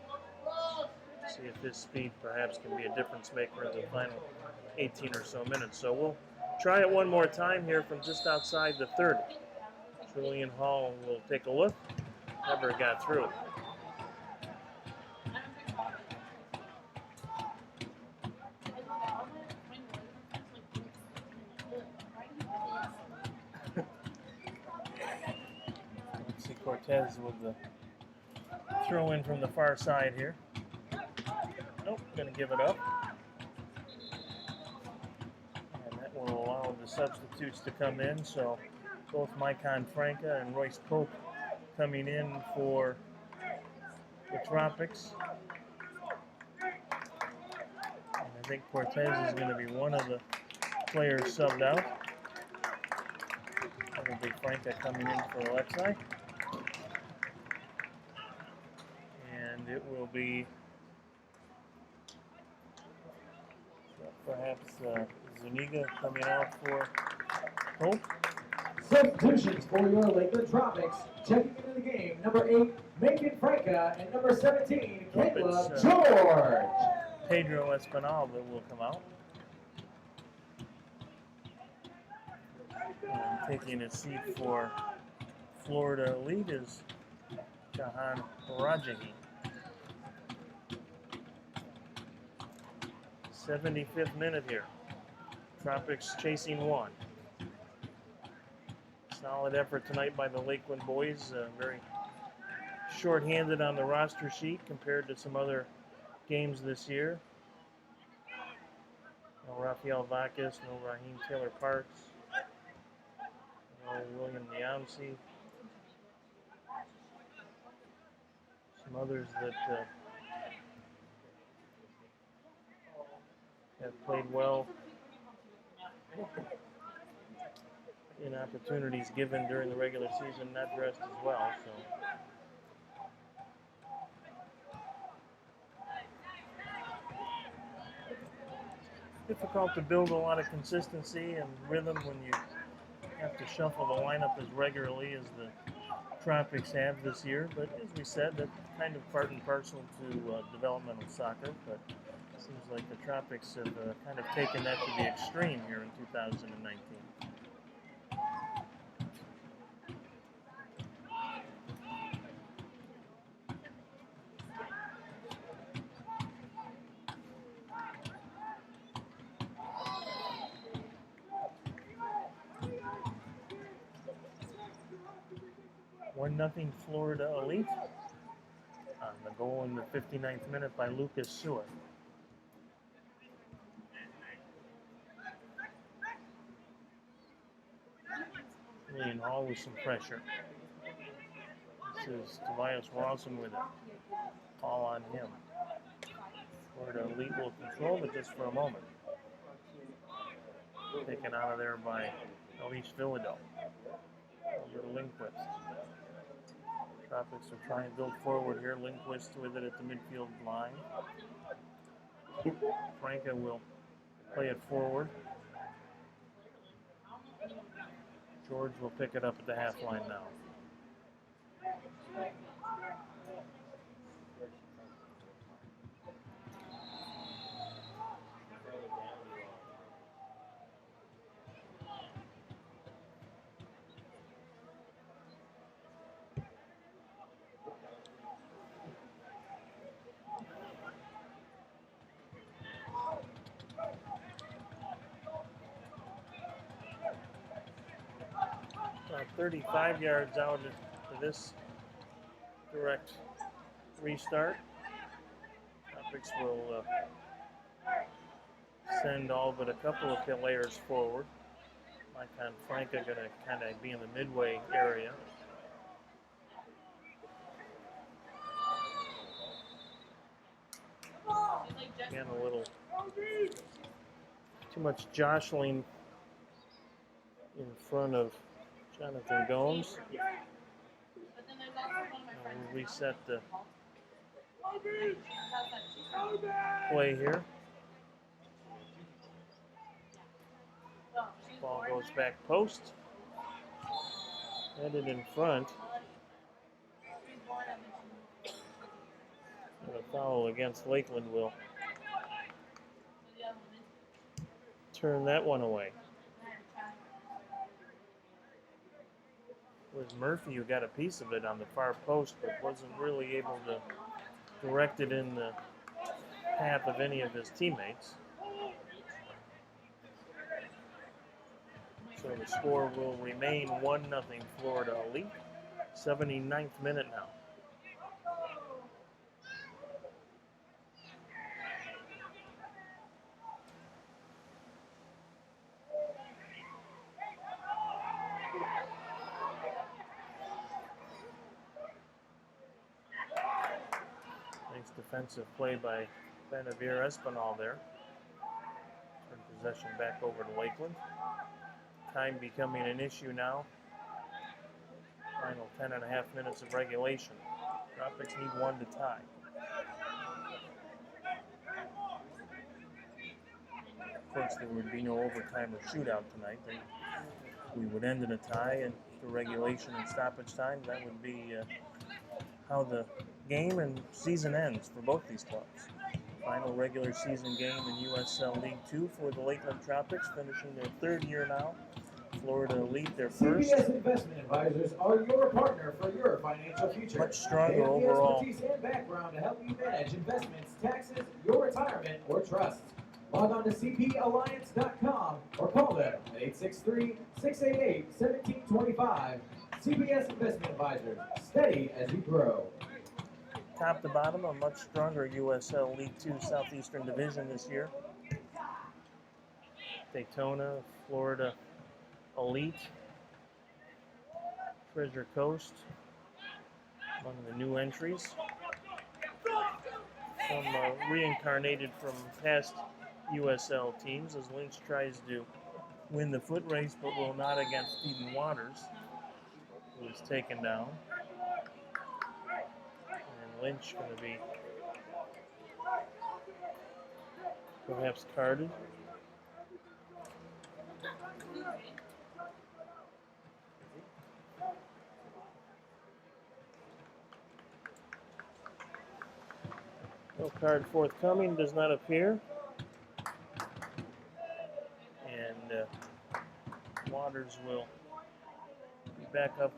See if his speed perhaps can be a difference maker in the final 18 or so minutes. So we'll try it one more time here from just outside the 30. Julian Hall will take a look. Never got through. Let's see Cortez with the throw in from the far side here. Nope, gonna give it up. And that will allow the substitutes to come in. So both Maicon Franca and Royce Pope coming in for the Tropics. And I think Cortez is going to be one of the players subbed out. Probably Franca coming in for Alexei. And it will be perhaps Zuniga coming out for Pope. Substitutions for your Lakeland Tropics. Checking into the game, number 8, Macon Franca, and number 17, Caleb George. Pedro Espinal that will come out. And taking a seat for Florida lead is Jahan Rajahi. 75th minute here. Tropics chasing one. Solid effort tonight by the Lakeland boys. Very short-handed on the roster sheet compared to some other games this year. No Rafael Vacas, no Raheem Taylor Parks, no William Niamsi. Some others that have played well in opportunities given during the regular season, not dressed as well. So difficult to build a lot of consistency and rhythm when you have to shuffle the lineup as regularly as the Tropics have this year. But as we said, that's kind of part and parcel to developmental soccer. But it seems like the Tropics have kind of taken that to the extreme here in 2019. Nothing Florida Elite on the goal in the 59th minute by Lucas Seward. Julian Hall with some pressure. This is Tobias Rawson with it. All on him. Florida Elite will control it just for a moment. Taken out of there by Elise Villadel. Over to Lindquist. Tropics will try and build forward here. Lindquist with it at the midfield line. Franca will play it forward. George will pick it up at the half line now. About 35 yards out for this direct restart. Tropics will send all but a couple of players forward. Micah Franca going to kind of be in the midway area. Again, a little too much jostling in front of Jonathan Gomes. And we'll reset the play here. Ball goes back post. Headed in front. And a foul against Lakeland will turn that one away. It was Murphy who got a piece of it on the far post, but wasn't really able to direct it in the path of any of his teammates. So the score will remain 1-0 Florida Elite. 79th minute now. Defensive play by Benavir Espinal there. Turn possession back over to Lakeland. Time becoming an issue now. Final 10.5 minutes of regulation. Tropics need one to tie. Of course, there would be no overtime or shootout tonight. We would end in a tie, and for regulation and stoppage time, that would be how the game and season ends for both these clubs. Final regular season game in USL League 2 for the Lakeland Tropics, finishing their third year now. Florida Elite, their first. CBS Investment Advisors are your partner for your financial future. Much stronger they have overall. the expertise and background to help you manage investments, taxes, your retirement, or trusts. Log on to cpalliance.com or call them at 863-688-1725. CBS Investment Advisors, steady as you grow. Top to bottom, a much stronger USL League 2 Southeastern Division this year. Daytona, Florida Elite, Treasure Coast, among the new entries. Some reincarnated from past USL teams as Lynch tries to win the foot race, but will not against Stephen Waters, who is taken down. And Lynch going to be perhaps carded. No card forthcoming, does not appear. And Waters will be back up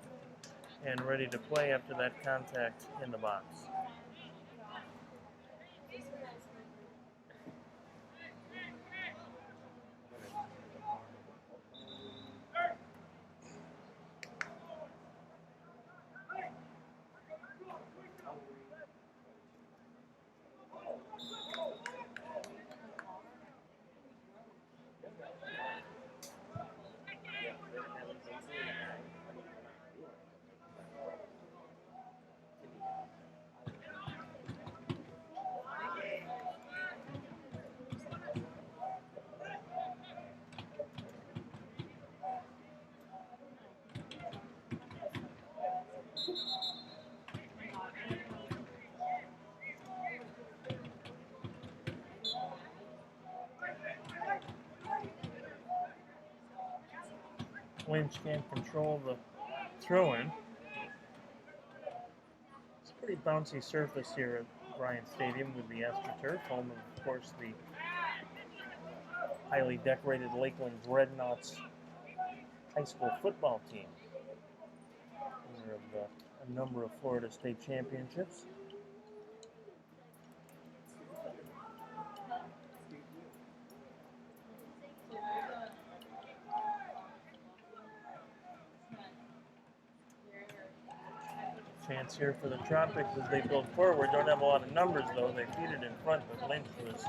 and ready to play after that contact in the box. Lynch can't control the throw-in. It's a pretty bouncy surface here at Bryant Stadium with the AstroTurf, home of course the highly decorated Lakeland Dreadnoughts high school football team. Winner of a number of Florida State championships. Chance here for the Tropics as they build forward. Don't have a lot of numbers though. They feed it in front, but Lynch was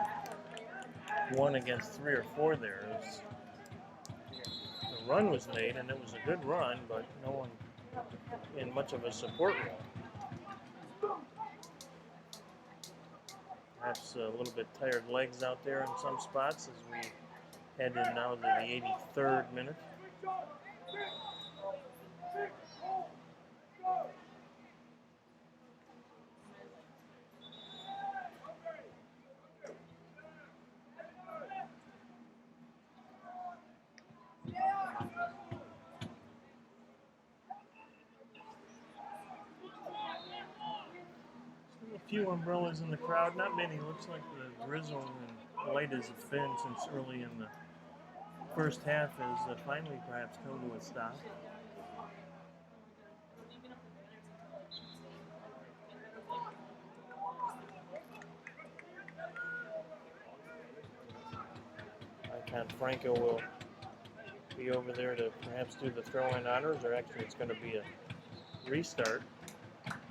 1 against 3 or 4 there. The run was made, and it was a good run, but no one in much of a support role. Perhaps a little bit tired legs out there in some spots as we head in now to the 83rd minute. A few umbrellas in the crowd, not many. Looks like the drizzle and light as it's been since early in the first half has finally perhaps come to a stop. Icon Franco will be over there to perhaps do the throw-in honors, or actually it's going to be a restart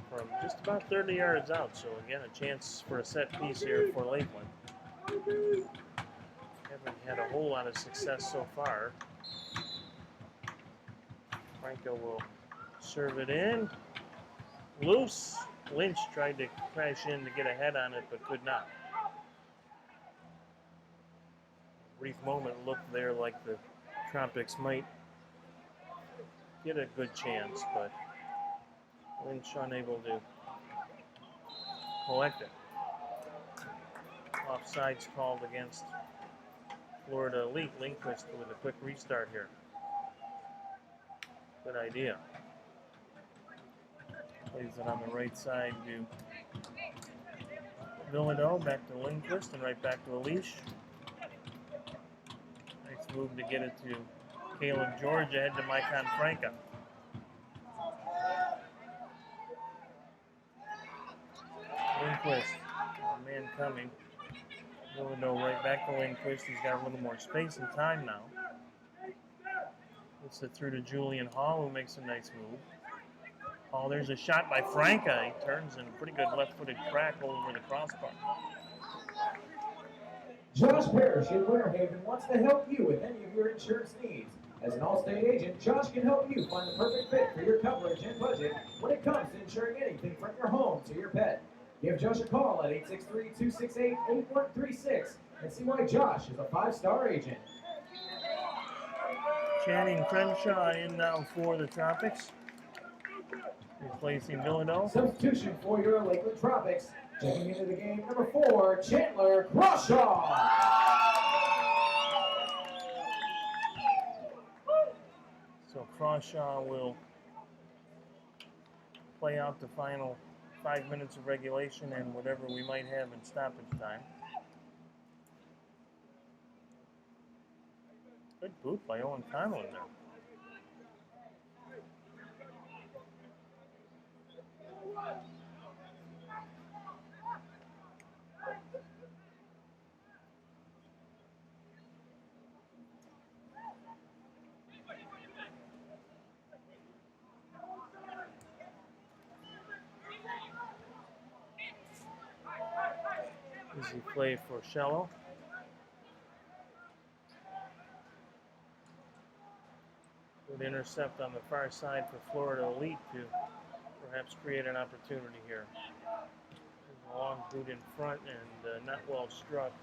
from just about 30 yards out. So again, a chance for a set piece here for Lakeland. Haven't had a whole lot of success so far. Franco will serve it in. Loose. Lynch tried to crash in to get a head on it, but could not. Brief moment looked there like the Tropics might get a good chance, but Lynch unable to collect it. Offsides called against Florida Elite. Lindquist with a quick restart here. Good idea. Plays it on the right side to Villado, back to Lindquist, and right back to Elish. Nice move to get it to Caleb George ahead to Icon Franco. Lindquist, a man coming. Villado right back to Lindquist. He's got a little more space and time now. Gets it through to Julian Hall, who makes a nice move. Oh, there's a shot by Franca. He turns in a pretty good left-footed crack over the crossbar. Josh Parrish in Winter Haven wants to help you with any of your insurance needs. As an Allstate agent, Josh can help you find the perfect fit for your coverage and budget when it comes to insuring anything from your home to your pet. Give Josh a call at 863-268-8136 And see why Josh is a 5-star agent. Channing Crenshaw in now for the Tropics, replacing Villanelle. Substitution for your Lakeland Tropics. Checking into the game, number 4, Chandler Crawshaw. So Crawshaw will play out the final 5 minutes of regulation and whatever we might have in stoppage time. Good boot by Owen Connell in there. Easy play for Shello. Good intercept on the far side for Florida Elite to perhaps create an opportunity here. There's a long boot in front and not well struck.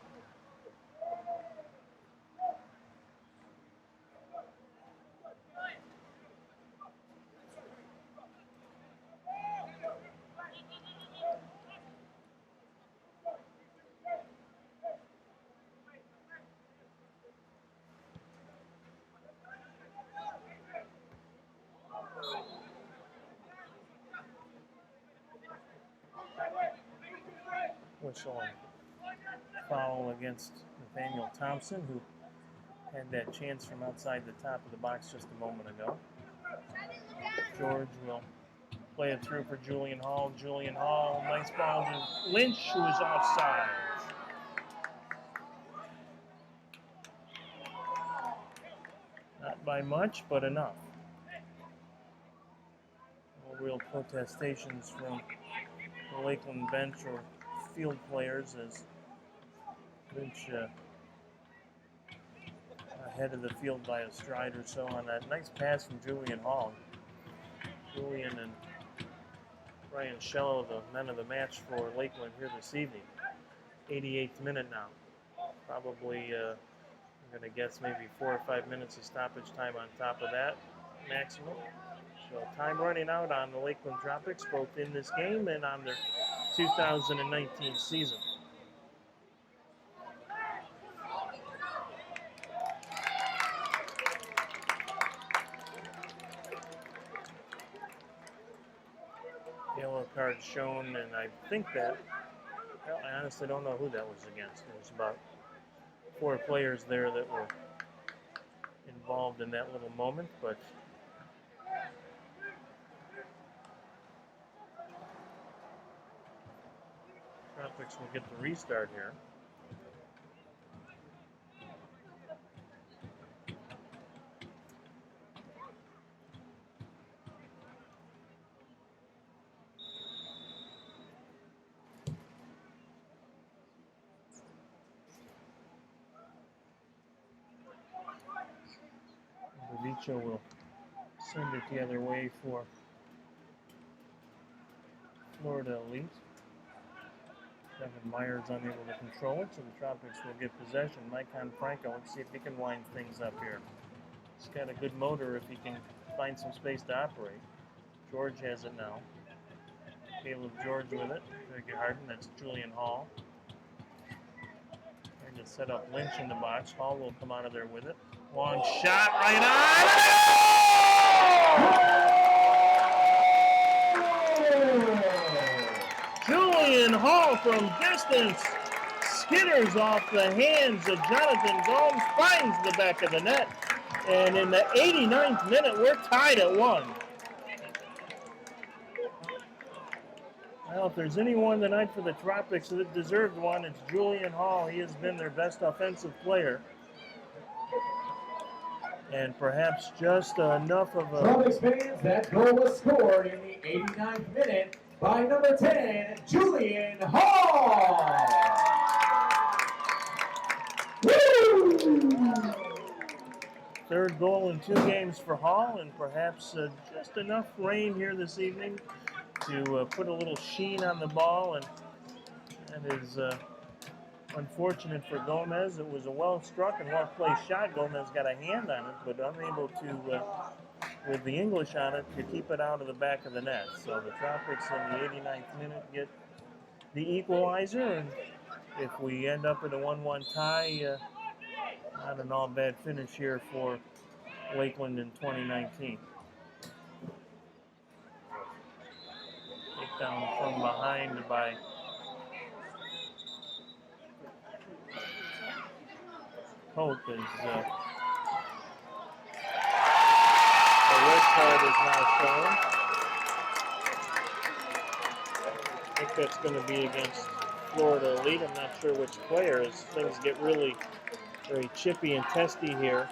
Whistle and foul against Nathaniel Thompson, who had that chance from outside the top of the box just a moment ago. George will play it through for Julian Hall. Julian Hall, nice ball to Lynch, who is offside. Not by much, but enough. No real protestations from the Lakeland bench or field players as Lynch ahead of the field by a stride or so on that nice pass from Julian Hall. Julian and Ryan Shello, the men of the match for Lakeland here this evening. 88th minute now. Probably, I'm going to guess maybe 4 or 5 minutes of stoppage time on top of that maximum. So time running out on the Lakeland Tropics, both in this game and on their 2019 season. Yellow card shown, and I think that, well, I honestly don't know who that was against. There's about 4 players there that were involved in that little moment, but Tropics will get the restart here. Vicho will send it the other way for Florida Elite. Kevin Myers unable to control it, so the Tropics will get possession. Mike Franco, let's see if he can wind things up here. He's got a good motor if he can find some space to operate. George has it now. Caleb George with it. Beg Harden, that's Julian Hall. Trying to set up Lynch in the box. Hall will come out of there with it. Long shot right on! Julian Hall from distance skitters off the hands of Jonathan Gomes, finds the back of the net, and in the 89th minute, we're tied at 1. Well, if there's anyone tonight for the Tropics that deserved one, it's Julian Hall. He has been their best offensive player. And perhaps just enough of a... Tropics fans, that goal was scored in the 89th minute by number 10, Julian Hall. Woo! Third goal in 2 games for Hall, and perhaps just enough rain here this evening to put a little sheen on the ball, and that is Unfortunate for Gomez. It was a well-struck and well-placed shot. Gomez got a hand on it, but unable to, with the English on it, to keep it out of the back of the net. So the Tropics in the 89th minute get the equalizer, and if we end up in a 1-1 tie, not an all bad finish here for Lakeland in 2019. Takedown from behind by Pope is the red card is now shown. I think that's going to be against Florida Elite. I'm not sure which player, as things get really very chippy and testy here.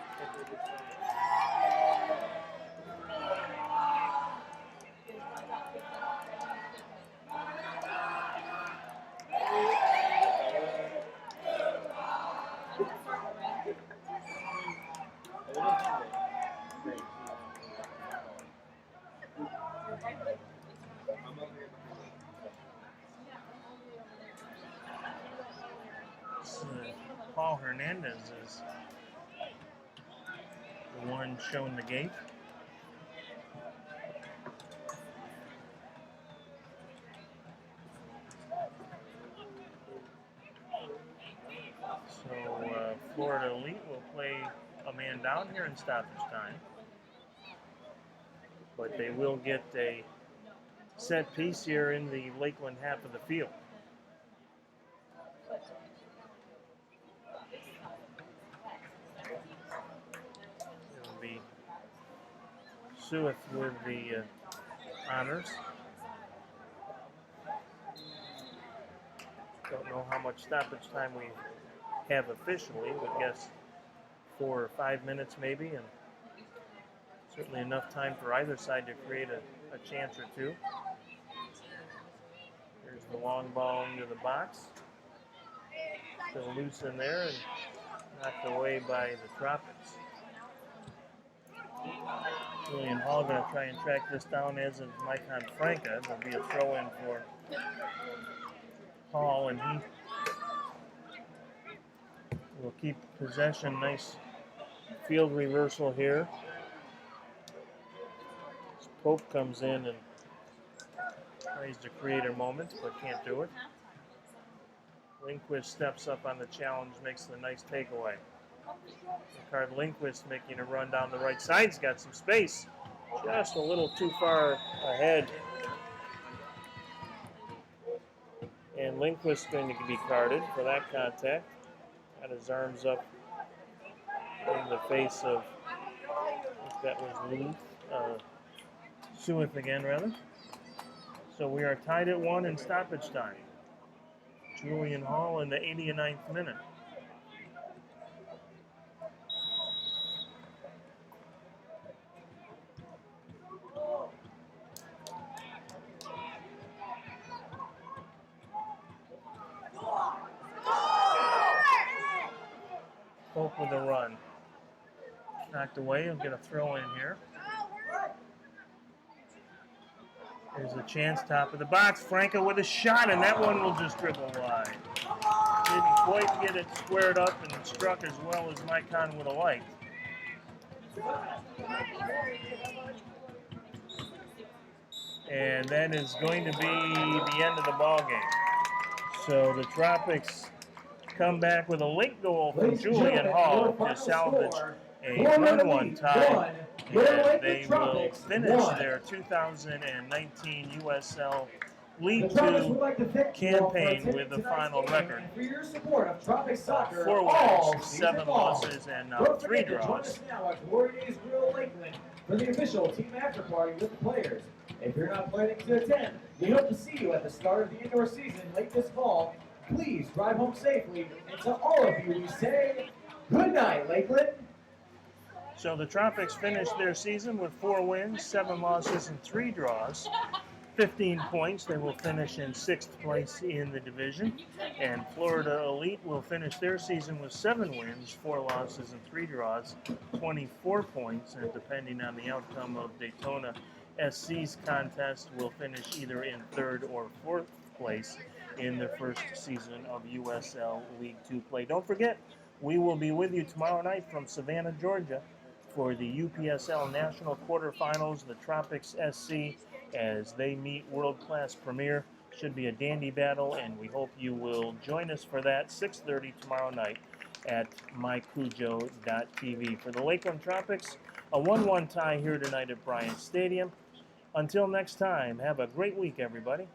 Paul Hernandez is the one showing the gate. So Florida Elite will play a man down here in stoppage time, but they will get a set piece here in the Lakeland half of the field. It'll be Sueth with the honors. Don't know how much stoppage time we have officially. Would guess 4 or 5 minutes maybe, and certainly enough time for either side to create a chance or two. Here's the long ball into the box. Still loose in there and knocked away by the Tropics. Julian Hall going to try and track this down, as is Micon Franca. There'll be a throw in for Hall, and he will keep possession. Nice field reversal here. Pope comes in and tries to create a moment, but can't do it. Lindquist steps up on the challenge, makes the nice takeaway. Ricard Lindquist making a run down the right side. He's got some space. Just a little too far ahead. And Lindquist going to be carded for that contact. Got his arms up in the face of, I think that was Sueth again, rather. So we are tied at 1 in stoppage time. Julian Hall in the 89th minute. Pope with a run. Knocked away. He'll get a throw in here. There's a chance, top of the box. Franca with a shot, and that one will just dribble wide. Didn't quite get it squared up and struck as well as Micon would have liked. And that is going to be the end of the ball game. So the Tropics come back with a late goal from Julian Hall to salvage a 1-1 tie. And they will finish their 2019 USL League 2 campaign with the final record. 4 wins, 7 losses, and now 3 draws. For the official team after party with the players. If you're not planning to attend, we hope to see you at the start of the indoor season late this fall. Please drive home safely, and to all of you we say, good night, Lakeland. So the Tropics finished their season with 4 wins, 7 losses, and 3 draws. 15 points. They will finish in 6th place in the division. And Florida Elite will finish their season with 7 wins, 4 losses, and 3 draws. 24 points, and depending on the outcome of Daytona SC's contest, will finish either in 3rd or 4th place in their first season of USL League 2 play. Don't forget, we will be with you tomorrow night from Savannah, Georgia for the UPSL National Quarterfinals, the Tropics SC, as they meet World Class Premier. Should be a dandy battle, and we hope you will join us for that, 6:30 tomorrow night at mycujo.tv. For the Lakeland Tropics, a 1-1 tie here tonight at Bryant Stadium. Until next time, have a great week, everybody.